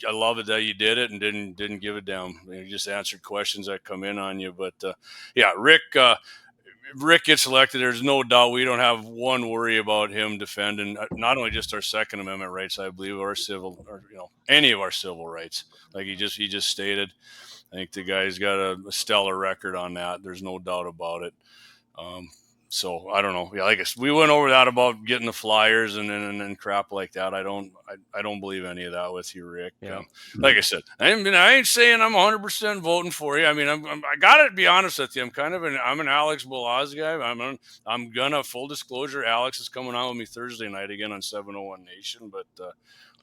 love it that you did it and didn't give a damn. You just answered questions that come in on you. But yeah, Rick gets elected. There's no doubt we don't have one worry about him defending not only just our Second Amendment rights, I believe, or any of our civil rights. Like he just stated. I think the guy's got a stellar record on that. There's no doubt about it. So I don't know. Yeah, I guess we went over that about getting the flyers and crap like that. I don't believe any of that with you, Rick. Yeah. Like I said, I ain't saying I'm 100% voting for you. I mean, I gotta be honest with you. I'm an Alex Balaz guy. I'm gonna, full disclosure, Alex is coming on with me Thursday night again on 701 Nation, but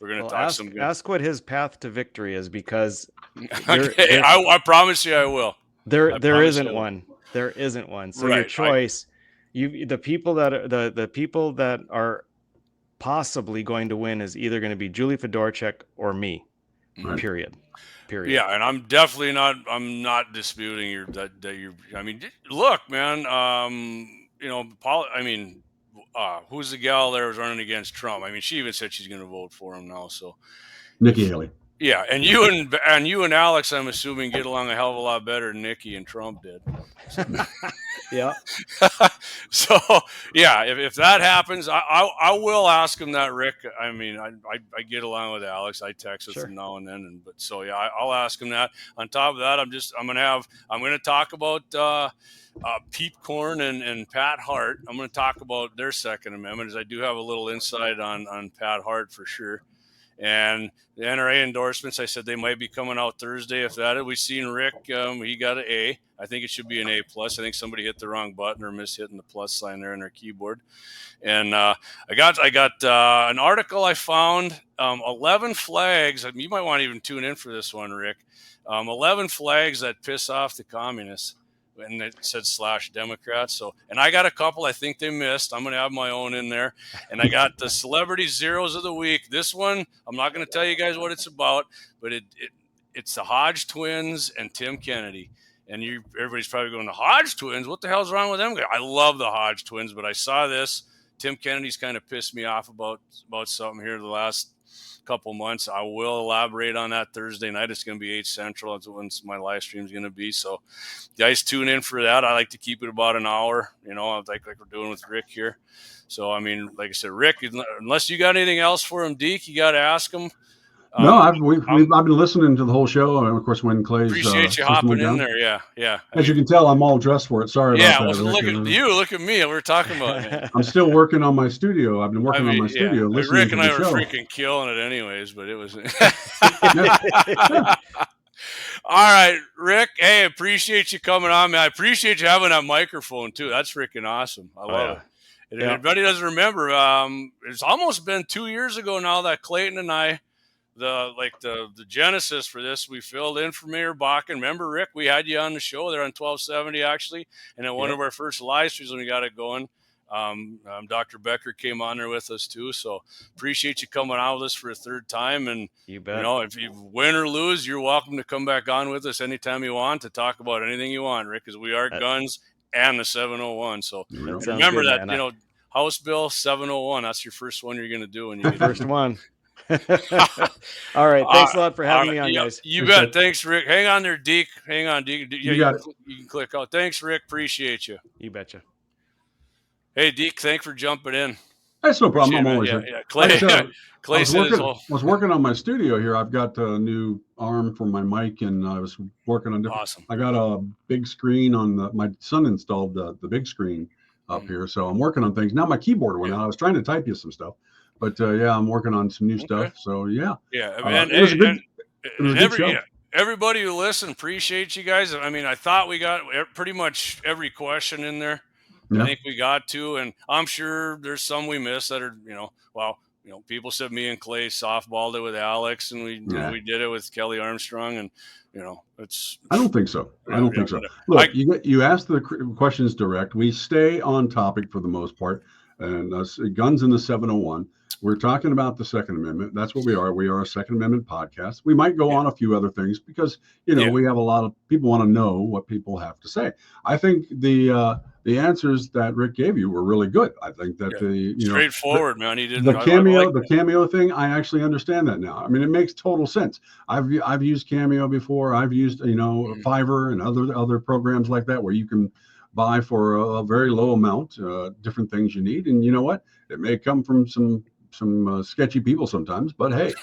we're gonna talk ask what his path to victory is, because I promise you I will. There isn't one. There isn't one. So your choice. The people that are possibly going to win is either going to be Julie Fedorchak or me. Right. Period. Yeah, and I'm definitely not. I'm not disputing that you're. I mean, look, man. Who's the gal there who's running against Trump? I mean, she even said she's going to vote for him now. So, Nikki Haley. Yeah, and you and Alex, I'm assuming, get along a hell of a lot better than Nikki and Trump did. Yeah. So yeah, if that happens, I will ask him that, Rick. I mean, I get along with Alex. I text with him now and then, but so yeah, I'll ask him that. On top of that, I'm gonna talk about Pete Corn and Pat Hart. I'm gonna talk about their Second Amendment, as I do have a little insight on Pat Hart for sure. And the NRA endorsements, I said they might be coming out Thursday. If that is, we've seen Rick, he got an A. I think it should be an A+. I think somebody hit the wrong button or missed hitting the plus sign there in their keyboard. And I got an article I found, 11 flags. You might want to even tune in for this one, Rick. 11 flags that piss off the communists. And it said /Democrats. So, and I got a couple I think they missed. I'm going to have my own in there. And I got the celebrity zeros of the week. This one, I'm not going to tell you guys what it's about, but it's the Hodge twins and Tim Kennedy. And everybody's probably going, the Hodge twins? What the hell's wrong with them? I love the Hodge twins, but I saw this. Tim Kennedy's kind of pissed me off about something here the last couple months. I will elaborate on that Thursday night. It's going to be 8 Central. That's when my live stream is going to be. So you guys tune in for that. I like to keep it about an hour, like we're doing with Rick here. So, I mean, like I said, Rick, unless you got anything else for him, Deke, you got to ask him. No, I've been listening to the whole show, and of course, when Clay's appreciate you hopping in there. Yeah. As you can tell, I'm all dressed for it. Sorry about that. Look at you. Look at me. We were talking about it. I'm still working on my studio. I've been working on my studio. Rick and I were freaking killing it, anyways. But it was. All right, Rick. Hey, appreciate you coming on, man. I appreciate you having that microphone too. That's freaking awesome. I love it. And if anybody doesn't remember, it's almost been 2 years ago now that Clayton and I. The genesis for this, we filled in for Mayor Bakken. Remember, Rick, we had you on the show there on 1270 actually, and then one of our first live streams when we got it going. Dr. Becker came on there with us too, so appreciate you coming on with us for a third time. And you bet. If you win or lose, you're welcome to come back on with us anytime you want to talk about anything you want, Rick, because we are guns and the 701. So remember good, that House Bill 701. That's your first one you're going to do when you get first one. All right. Thanks a lot for having me on, guys. You bet. Thanks, Rick. Hang on there, Deke. Hang on, Deke. You got it. You can click out. Thanks, Rick. Appreciate you. You betcha. Hey, Deke. Thanks for jumping in. That's no problem. I'm always here. Clay, Clay I was working on my studio here. I've got a new arm for my mic, and I was working on different. Awesome. I got a big screen on my son installed the big screen up here, so I'm working on things. Now my keyboard went out. I was trying to type you some stuff. But I'm working on some new stuff. So yeah. It was a good show. Everybody who listened, appreciate you guys. I mean, I thought we got pretty much every question in there. Yeah. I think we got to, and I'm sure there's some we missed that are, people said me and Clay softballed it with Alex, and we did it with Kelly Armstrong, and it's. I don't think so. I don't think so. Look, you ask the questions direct. We stay on topic for the most part, and guns in the 701. We're talking about the Second Amendment. That's what we are. We are a Second Amendment podcast. We might go on a few other things because, we have a lot of people want to know what people have to say. I think the answers that Rick gave you were really good. I think that straightforward, man. He didn't the cameo thing. I actually understand that now. I mean, it makes total sense. I've used Cameo before. I've used Fiverr and other programs like that where you can buy for a very low amount different things you need, and you know what? It may come from some sketchy people sometimes, but hey,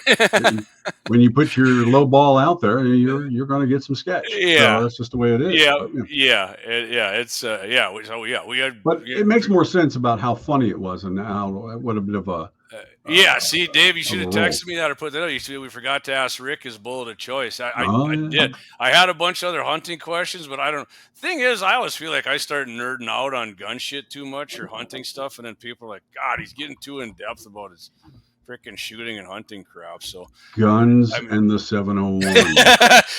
when you put your low ball out there, you're going to get some sketch. Yeah, so that's just the way it is. We had. But it makes more sense about how funny it was and what a bit of a. See, Dave, you should have texted me that or put that out. We forgot to ask Rick his bullet of choice. I did. I had a bunch of other hunting questions, but I don't. Thing is, I always feel like I start nerding out on gun shit too much or hunting stuff, and then people are like, God, he's getting too in depth about his freaking shooting and hunting crap. So guns and the 701.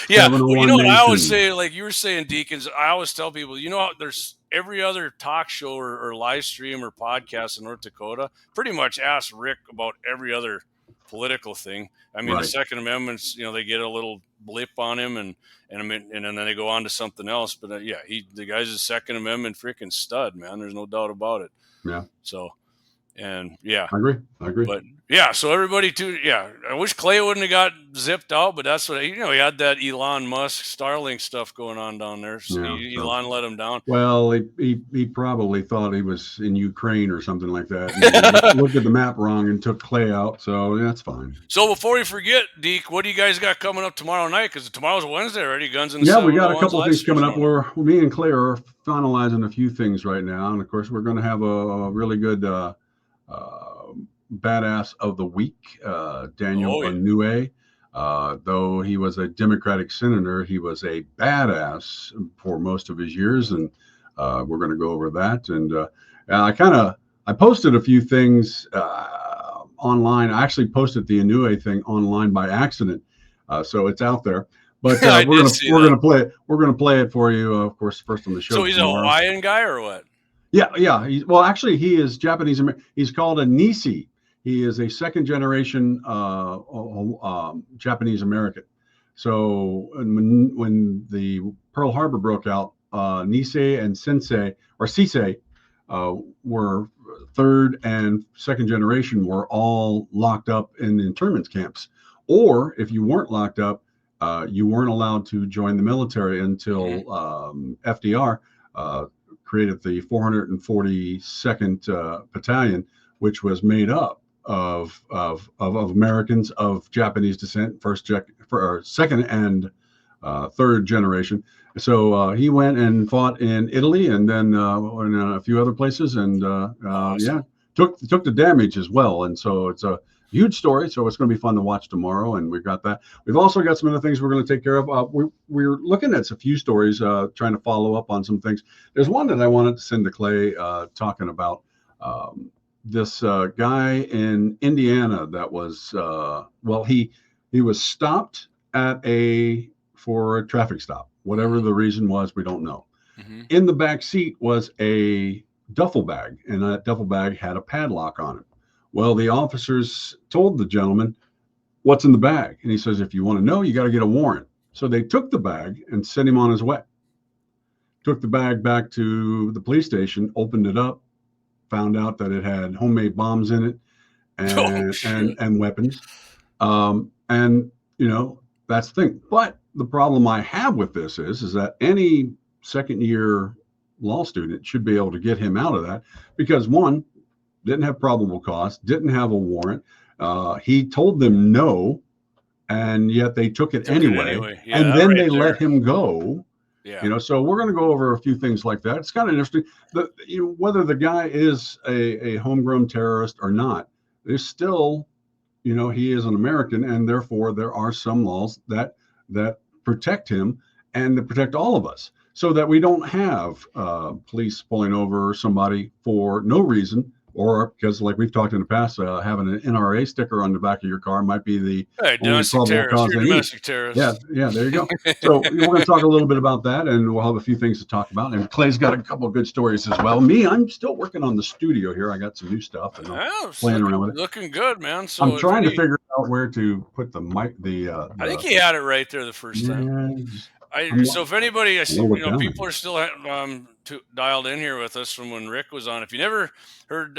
Yeah, what I always say, like you were saying, Deacons. I always tell people, there's every other talk show or live stream or podcast in North Dakota pretty much asks Rick about every other political thing. I mean, the Second Amendment's, they get a little blip on him and then they go on to something else. But the guy's a Second Amendment freaking stud, man. There's no doubt about it. Yeah. So, and I agree. But so everybody too. Yeah, I wish Clay wouldn't have got zipped out, but that's what he had that Elon Musk Starlink stuff going on down there. So Elon let him down. Well, he probably thought he was in Ukraine or something like that. He looked at the map wrong and took Clay out. So that's fine. So before we forget, Deke, what do you guys got coming up tomorrow night? Because tomorrow's Wednesday already. Guns in the we got a couple of things coming up. Me and Clay are finalizing a few things right now, and of course we're going to have a really good. Badass of the week, Daniel Inouye. Though he was a Democratic senator, he was a badass for most of his years, and we're going to go over that. And I posted a few things online. I actually posted the Inouye thing online by accident, so it's out there. But we're gonna play it. We're gonna play it for you, of course, first on the show. So he's tomorrow. A Hawaiian guy or what? Yeah. Actually, he is Japanese. He's called a Nisi. He is a second generation Japanese American. So when the Pearl Harbor broke out, Nisei and Sisei were third and second generation were all locked up in internment camps. Or if you weren't locked up, you weren't allowed to join the military until FDR created the 442nd Battalion, which was made up of Americans of Japanese descent, second and third generation. So he went and fought in Italy and then in a few other places, and awesome. took the damage as well. And so it's a huge story. So it's going to be fun to watch tomorrow. And we've got that. We've also got some other things we're going to take care of. We're looking at a few stories, trying to follow up on some things. There's one that I wanted to send to Clay, talking about this guy in Indiana that was he was stopped for a traffic stop. Whatever the reason was, we don't know. In the back seat was a duffel bag, and that duffel bag had a padlock on it. Well, the officers told the gentleman, "What's in the bag?" And he says, "If you want to know, you got to get a warrant." So they took the bag and sent him on his way. Took the bag back to the police station, opened it up, found out that it had homemade bombs in it and weapons. And that's the thing. But the problem I have with this is that any second year law student should be able to get him out of that, because one, didn't have probable cause, didn't have a warrant. He told them no, and yet they took it anyway. Yeah, and then they let him go. Yeah. So we're going to go over a few things like that. It's kind of interesting. Whether the guy is a homegrown terrorist or not, there's still, he is an American, and therefore there are some laws that protect him and that protect all of us, so that we don't have police pulling over somebody for no reason, or because, like we've talked in the past, having an NRA sticker on the back of your car might be the domestic terrorist. You're domestic terrorist. Yeah, there you go. So we're going to talk a little bit about that, and we'll have a few things to talk about. And Clay's got a couple of good stories as well. I'm still working on the studio here. I got some new stuff, and I'm playing around with it. Looking good, man. So I'm trying to figure out where to put the mic. I think he had it right there the first time. So if anybody, people are still dialed in here with us from when Rick was on. If you never heard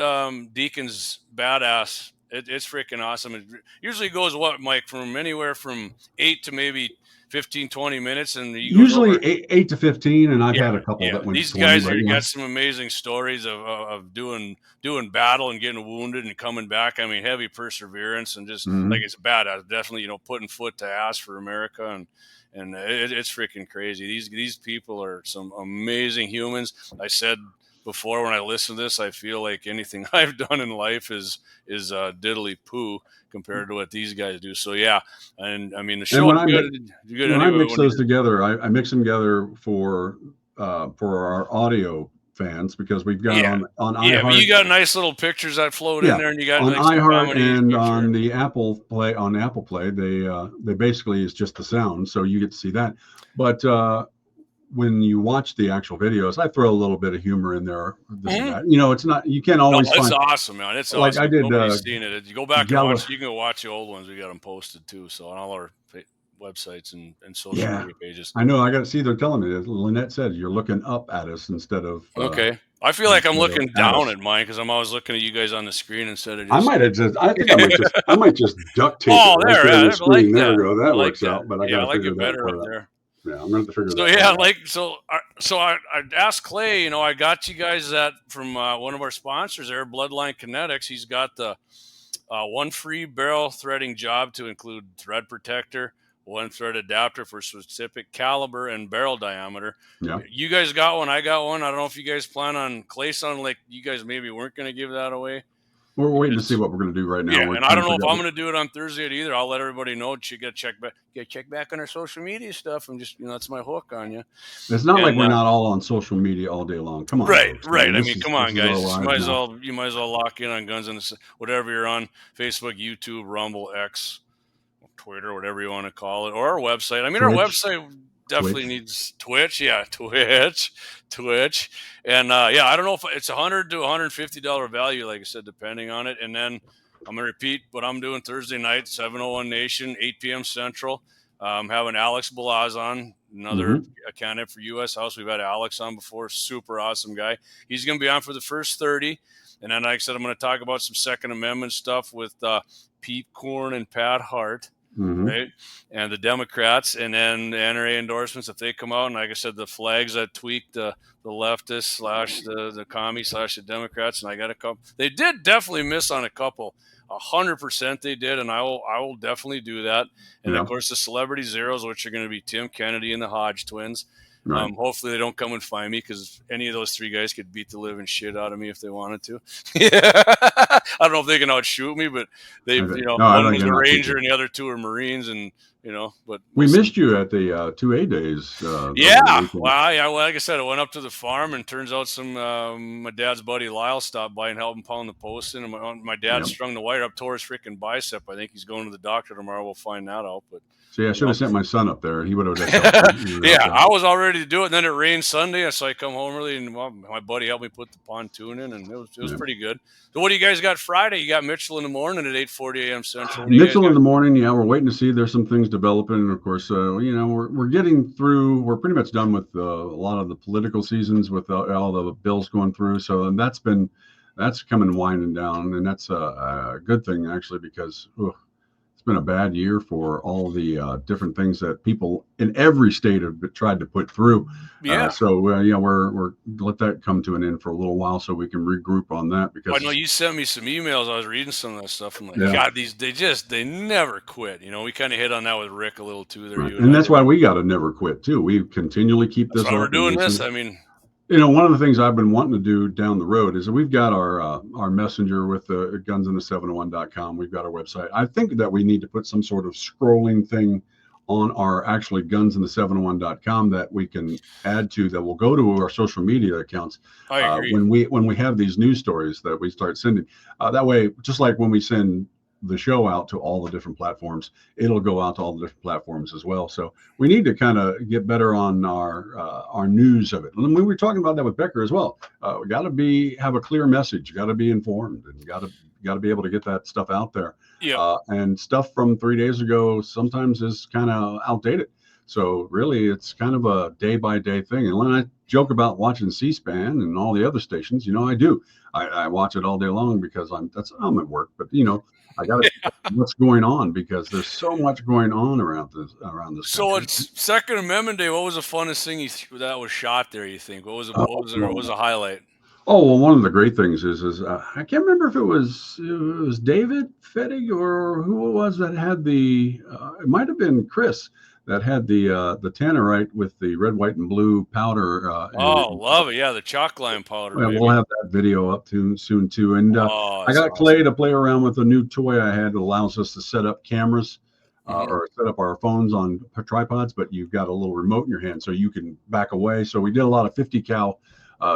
Deacon's Badass, it's freaking awesome. It usually goes, Mike, from anywhere from 8 to maybe 15, 20 minutes. And usually 8 to 15, and I've had a couple that went. These guys got some amazing stories of doing battle and getting wounded and coming back. I mean, heavy perseverance and just like it's badass. Definitely, putting foot to ass for America, and it's freaking crazy. These people are some amazing humans. I said before, when I listen to this, I feel like anything I've done in life is diddly poo compared to what these guys do. So yeah, and I mean the show. When I mix those together, I mix them together for our audio fans, because we've got on iHeart. Yeah, but you got nice little pictures that float in there, and you got on iHeart and on the Apple Play. On Apple Play, they basically is just the sound, so you get to see that. But when you watch the actual videos, I throw a little bit of humor in there. It's not, you can't always find. It's awesome, man. It's like awesome. I did. Nobody's seen it. You go back and watch. You can go watch the old ones. We got them posted too, so on all our websites and social media pages. I know. I got to see. They're telling me. Lynette said you're looking up at us instead of. Okay. I feel like I'm looking down at mine, because I'm always looking at you guys on the screen instead of. I might just duct tape. Oh, there, the screen. There we go. That works out. But I got to figure that better out. There. Yeah, I'm going to figure that out. So I asked Clay. I got you guys that from one of our sponsors there, Bloodline Kinetics. He's got the one free barrel threading job to include thread protector, one thread adapter for specific caliber and barrel diameter. Yeah. You guys got one. I got one. I don't know if you guys plan on, Clay sounded like you guys maybe weren't going to give that away. We're waiting to see what we're going to do right now. Yeah, and I don't know if I'm going to do it on Thursday either. I'll let everybody know. You got to check back on our social media stuff, and just that's my hook on you. It's not like we're not all on social media all day long. Come on, right. I mean, come on, guys. You might as well lock in on Guns and whatever you're on: Facebook, YouTube, Rumble, X, Twitter, whatever you want to call it, or our website. I mean, our website definitely needs Twitch. Yeah, Twitch. And I don't know if it's $100 to $150 value, like I said, depending on it. And then I'm going to repeat what I'm doing Thursday night, 701 Nation, 8 p.m. Central. I'm having Alex Balaz on, another candidate for U.S. House. We've had Alex on before, super awesome guy. He's going to be on for the first 30. And then, like I said, I'm going to talk about some Second Amendment stuff with Pete Corn and Pat Hart. Right, and the Democrats, and then the NRA endorsements if they come out, and like I said, the flags that tweak the leftists / the commie / the Democrats, and I got a couple. They did definitely miss on a couple, 100% they did, and I will definitely do that. And of course, the celebrity zeros, which are going to be Tim Kennedy and the Hodge twins. Right. Hopefully they don't come and find me, because any of those three guys could beat the living shit out of me if they wanted to. I don't know if they can outshoot me, but they, one was a Ranger and the other two are Marines, and but we missed you at the 2A days. Well, like I said, I went up to the farm, and turns out my dad's buddy Lyle stopped by and helped him pound the post in, and my dad strung the wire up, tore his freaking bicep. I think he's going to the doctor tomorrow. We'll find that out, but. See, I should have sent my son up there. He would have just helped me. I was all ready to do it, and then it rained Sunday, so I come home early, and my buddy helped me put the pontoon in, and it was pretty good. So what do you guys got Friday? You got Mitchell in the morning at 8:40 a.m. Central. Mitchell in the morning, we're waiting to see. There's some things developing, and of course, we're getting through. We're pretty much done with a lot of the political seasons with all the bills going through. So that's coming winding down, and that's a good thing actually, because. Been a bad year for all the different things that people in every state have tried to put through. We're let that come to an end for a little while so we can regroup on that. Because I know you sent me some emails. I was reading some of that stuff. I'm like, God, they never quit. We kind of hit on that with Rick a little too there. Right. And that's why we got to never quit too. We continually keep this. That's why we're doing this. I mean. One of the things I've been wanting to do down the road is that we've got our messenger with the gunsinthe701.com. We've got our website. I think that we need to put some sort of scrolling thing on our actually gunsinthe701.com that we can add to, that will go to our social media accounts when we have these news stories that we start sending. That way, just like when we send the show out to all the different platforms, it'll go out to all the different platforms as well. So we need to kind of get better on our news of it. And we were talking about that with Becker as well. We got to have a clear message, got to be informed, and got to be able to get that stuff out there. And stuff from 3 days ago sometimes is kind of outdated. So really, it's kind of a day-by-day thing. And when I joke about watching C-SPAN and all the other stations, I do. I watch it all day long because I'm at work. But I got to what's going on, because there's so much going on around this. So country. It's Second Amendment Day. What was the funnest thing that was shot there? You think? What was a highlight? Oh, well, one of the great things is I can't remember if it was David Fettig or who it was that had the. It might have been Chris that had the tannerite with the red, white, and blue powder. Love it! Yeah, the chalk line powder. Yeah, we'll have that video up soon too. And I got Clay to play around with a new toy I had that allows us to set up cameras or set up our phones on tripods, but you've got a little remote in your hand so you can back away. So we did a lot of 50 cal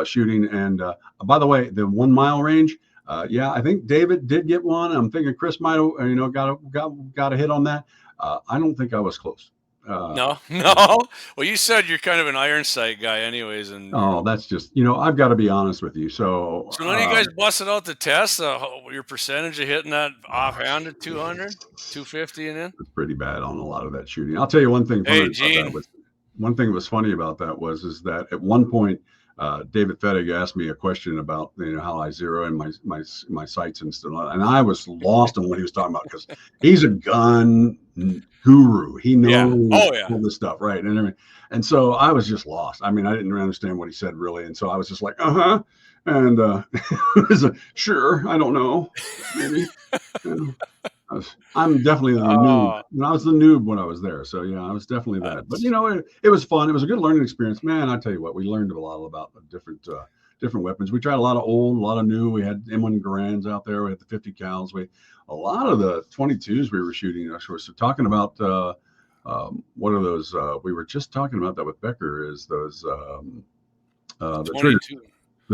shooting. And by the way, the 1 mile range. I think David did get one. I'm thinking Chris might have, got a hit on that. I don't think I was close. No. Well, you said you're kind of an iron sight guy anyways. And that's just, I've got to be honest with you. So none of you guys busted out the test, your percentage of hitting that offhanded 200, 250 and in? It's pretty bad on a lot of that shooting. I'll tell you one thing. One thing that was funny about that is that at one point, David Fettig asked me a question about how I zero in my sights and stuff, and I was lost on what he was talking about, because he's a gun guru. He knows all this stuff, right? And so I was just lost. I mean, I didn't understand what he said really, and so I was just like, and sure, I don't know, maybe. I'm definitely the noob. I was the noob when I was there. So, I was definitely that. But, it was fun. It was a good learning experience. Man, I tell you what, we learned a lot about different weapons. We tried a lot of old, a lot of new. We had M1 Garands out there. We had the 50 cals. A lot of the 22s we were shooting. So talking about what are those? We were just talking about that with Becker, is those the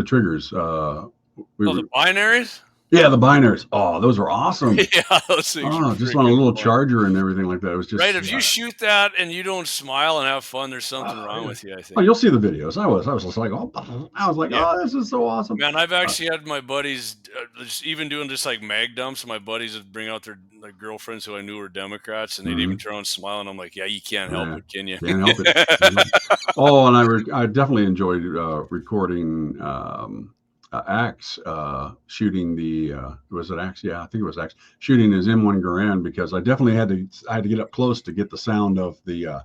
triggers. The binaries? Yeah, the binaries. Oh, those were awesome. Yeah, those things. Just on a little charger and everything like that. It was just right. If you shoot that and you don't smile and have fun, there's something wrong with you, I think. Oh, you'll see the videos. I was just like, oh, this is so awesome. Man, I've actually had my buddies even doing just like mag dumps. My buddies would bring out their girlfriends who I knew were Democrats, and they'd even turn around and smile, and I'm like, yeah, you can't help it, can you? Can't help it. Oh, and I definitely enjoyed recording Axe shooting the was it Axe? Yeah, I think it was Axe shooting his M1 Garand, because I definitely had to get up close to get the sound of the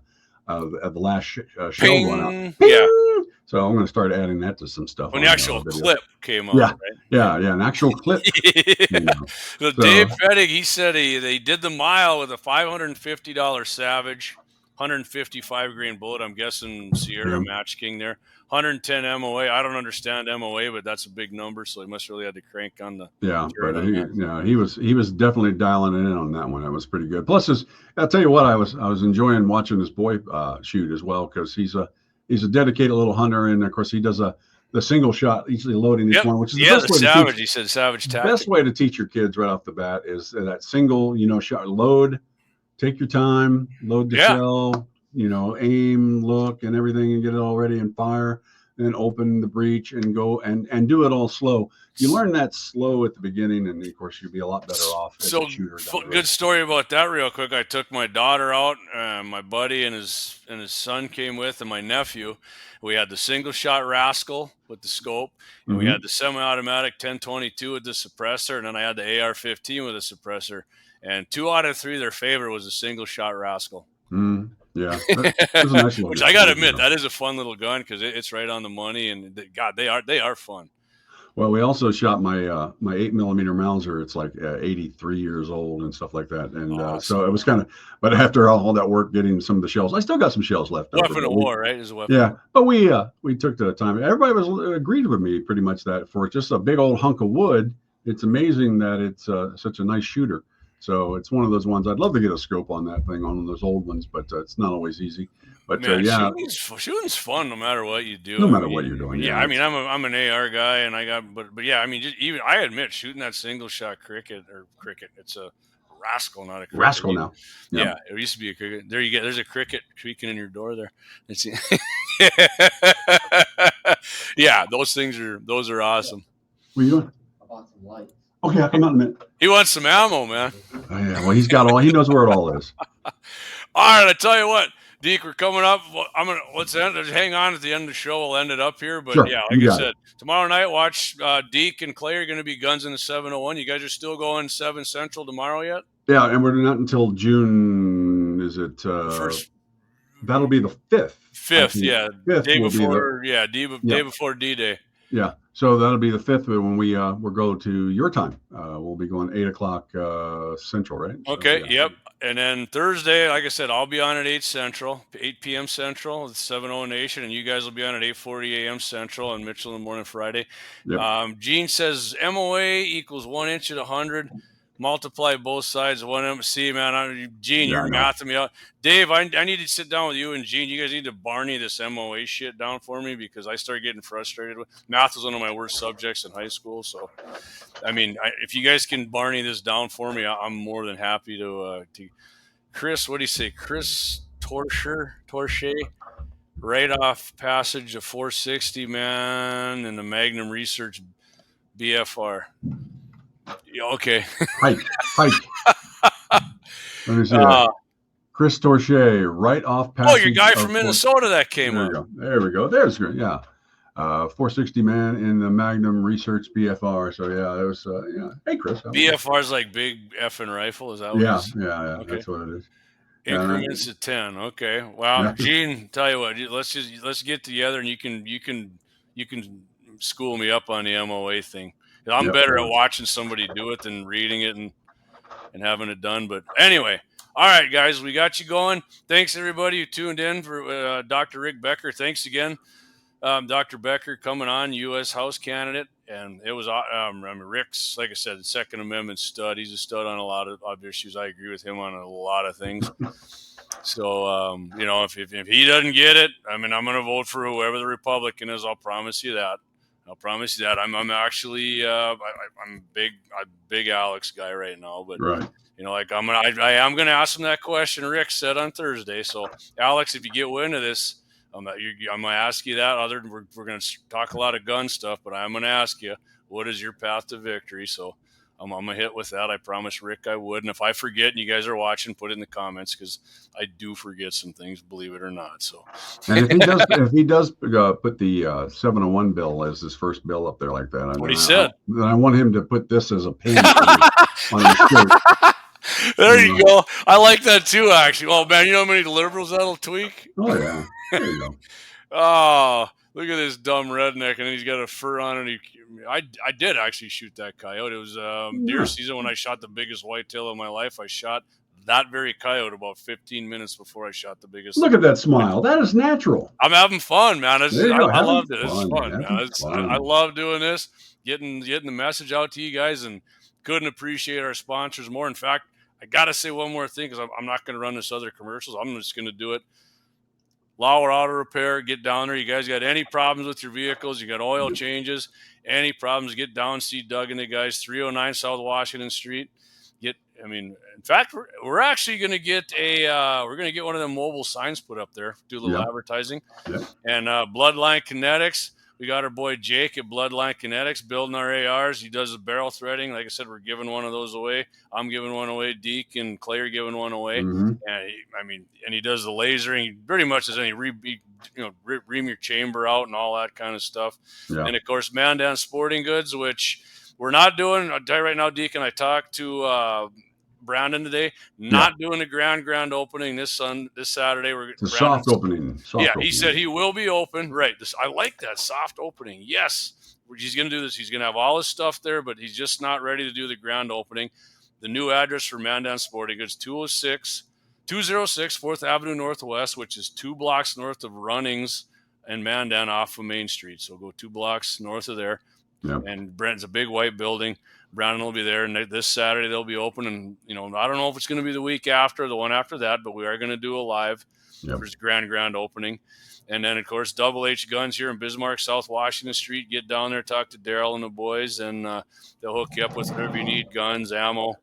last shell going out. Ping. Ping! Yeah. So I'm going to start adding that to some stuff. When on the actual videos. clip came out, Yeah, right? yeah, an actual clip. Yeah. So So, Dave Fettig, he said they did the mile with a $550 Savage, 155 grain bullet. I'm guessing Sierra yeah. Match King there. 110 MOA. I don't understand MOA, but that's a big number, so he must really had to crank on the Yeah, turret but on that. he was definitely dialing it in on that one. That was pretty good. Plus, I'll tell you what, I was enjoying watching this boy shoot as well, because he's a dedicated little hunter, and of course he does the single shot, easily loading each Yep. one, which is Yeah, the best the way Savage. to teach. He said Savage tactic. Best way to teach your kids right off the bat is that single, shot, load, take your time, load the shell, aim, look, and everything, and get it all ready and fire. Then open the breech and go and do it all slow. You learn that slow at the beginning, and of course you'll be a lot better off as a shooter. Good story about that real quick. I took my daughter out, my buddy and his son came with, and my nephew. We had the single shot Rascal with the scope, and we had the semi-automatic 1022 with the suppressor, and then I had the AR-15 with a suppressor. And 2 out of 3, their favorite was a single shot Rascal. Yeah, that's a nice little which I got to admit, that is a fun little gun, because it's right on the money, and God, they are fun. Well, we also shot my 8mm Mauser. It's like 83 years old and stuff like that, and awesome. So it was kind of. But after all that work getting some of the shells, I still got some shells left. Weapon of war, right? Is a weapon. Yeah, but we took the time. Everybody agreed with me pretty much that for just a big old hunk of wood, it's amazing that it's such a nice shooter. So it's one of those ones. I'd love to get a scope on that thing, on those old ones, but it's not always easy. But man, shooting's fun no matter what you do. No matter what you're doing. Yeah, I mean, I'm an AR guy, and I got, but yeah, I mean, I admit, shooting that single shot cricket, it's a Rascal, not a cricket. Rascal now. Yeah, it used to be a cricket. There you go. There's a cricket creaking in your door there. Let's see. Yeah, those are awesome. What are you doing? I bought some lights. Okay, I'll come out in a minute. He wants some ammo, man. Oh, yeah, well, he knows where it all is. All right, I tell you what, Deke, we're coming up. Let's hang on at the end of the show. We'll end it up here. But yeah, like I said, tomorrow night, watch Deke and Clay are going to be guns in the 701. You guys are still going 7 Central tomorrow yet? Yeah, and we're not until June. Is it? First. That'll be the 5th. 5th, yeah. 5th day before, day before D-Day. Yeah, so that'll be the 5th when we'll go to your time. We'll be going 8 o'clock Central, right? Okay, so, yeah. Yep. And then Thursday, like I said, I'll be on at 8 Central, 8 p.m. Central with 70 Nation, and you guys will be on at 8:40 a.m. Central, and Mitchell in the morning Friday. Yep. Gene says MOA equals 1 inch at 100. Multiply both sides of 1 MC, man. Gene, you're mathing me out. Dave, I need to sit down with you and Gene. You guys need to Barney this MOA shit down for me, because I started getting frustrated with math. Was one of my worst subjects in high school. So, I mean, if you guys can Barney this down for me, I'm more than happy to. Chris, what do you say? Chris Torche, right off passage of 460, man, and the Magnum Research BFR. Okay. Hike. Let me see. Chris Torche, right off passage. Oh, your guy from Minnesota that came up. There we go. There's good. Yeah. 460 man in the Magnum Research BFR. So yeah, it was. Hey, Chris. BFR's like big effing rifle. Is that what it is? Yeah. Okay. That's what it is. Increments of 10. Okay. Wow. Gene, tell you what, let's get together, and you can school me up on the MOA thing. I'm better at watching somebody do it than reading it and having it done. But anyway, all right, guys, we got you going. Thanks, everybody who tuned in for Dr. Rick Becker. Thanks again, Dr. Becker, coming on, U.S. House candidate. And it was Rick's, like I said, the Second Amendment stud. He's a stud on a lot of issues. I agree with him on a lot of things. So, if he doesn't get it, I mean, I'm going to vote for whoever the Republican is. I'll promise you that. I'm actually I'm a big Alex guy right now, but right. I am gonna ask him that question Rick said on Thursday. So Alex, if you get wind of this, I'm gonna ask you that. We're gonna talk a lot of gun stuff, but I'm gonna ask you, what is your path to victory? So I'm a hit with that. I promised Rick I would. And if I forget and you guys are watching, put it in the comments, because I do forget some things, believe it or not. So, and if he does put the 701 bill as his first bill up there like that, what he said, then I want him to put this as a pin on his shirt. There you go. I like that too, actually. Oh man, you know how many liberals that'll tweak? Oh yeah. There you go. Oh, look at this dumb redneck, and he's got a fur on, and I did actually shoot that coyote. It was deer season when I shot the biggest whitetail of my life. I shot that very coyote about 15 minutes before I shot the biggest. Look at that smile. That is natural. I'm having fun, man. I loved it. It's fun, man. I love doing this, getting the message out to you guys, and couldn't appreciate our sponsors more. In fact, I got to say one more thing, because I'm not going to run this other commercials. I'm just going to do it. Lauer Auto Repair, get down there. You guys got any problems with your vehicles? You got oil changes, any problems, get down, see Doug and the guys, 309 South Washington Street. In fact, we're actually going to get one of them mobile signs put up there, do a little advertising. Yeah. And Bloodline Kinetics, we got our boy Jake at Bloodline Kinetics building our ARs. He does the barrel threading. Like I said, we're giving one of those away. I'm giving one away. Deke and Clay are giving one away. Mm-hmm. And he does the lasering. He pretty much does any ream your chamber out and all that kind of stuff. Yeah. And of course, Mandan Sporting Goods, which we're not doing. I'll tell you right now, Deke, and I talked to Brandon today, not doing a grand opening this Saturday. It's a soft opening. He said he will be open. Right. I like that soft opening. Yes. He's going to do this. He's going to have all his stuff there, but he's just not ready to do the grand opening. The new address for Mandan Sporting Goods, 206 4th Avenue Northwest, which is 2 blocks north of Runnings and Mandan off of Main Street. So go 2 blocks north of there. Yep. And Brent's a big white building. Brandon will be there, and this Saturday they'll be open. And I don't know if it's going to be the week after, the one after that, but we are going to do a live for his grand opening. And then of course Double H Guns here in Bismarck, South Washington Street. Get down there, talk to Daryl and the boys, and they'll hook you up with whatever you need: guns, ammo.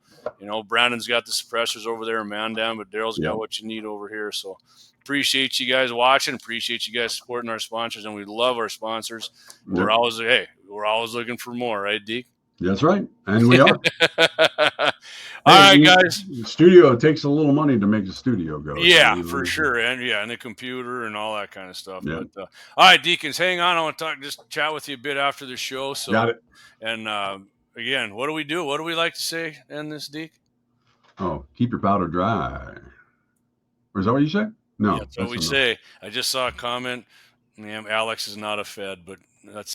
Brandon's got the suppressors over there in Mandan, but Daryl's got what you need over here. So appreciate you guys watching. Appreciate you guys supporting our sponsors, and we love our sponsors. Yep. We're always looking for more, right, Deke? That's right, and we are. All right, guys. The studio, it takes a little money to make the studio go. Yeah, for sure, and the computer and all that kind of stuff. Yeah. But all right, Deacons, hang on. I want to just chat with you a bit after the show. So, got it. And again, what do we do? What do we like to say in this, Deke? Oh, keep your powder dry. Or is that what you say? No, that's what we say. I just saw a comment. Alex is not a Fed, but that's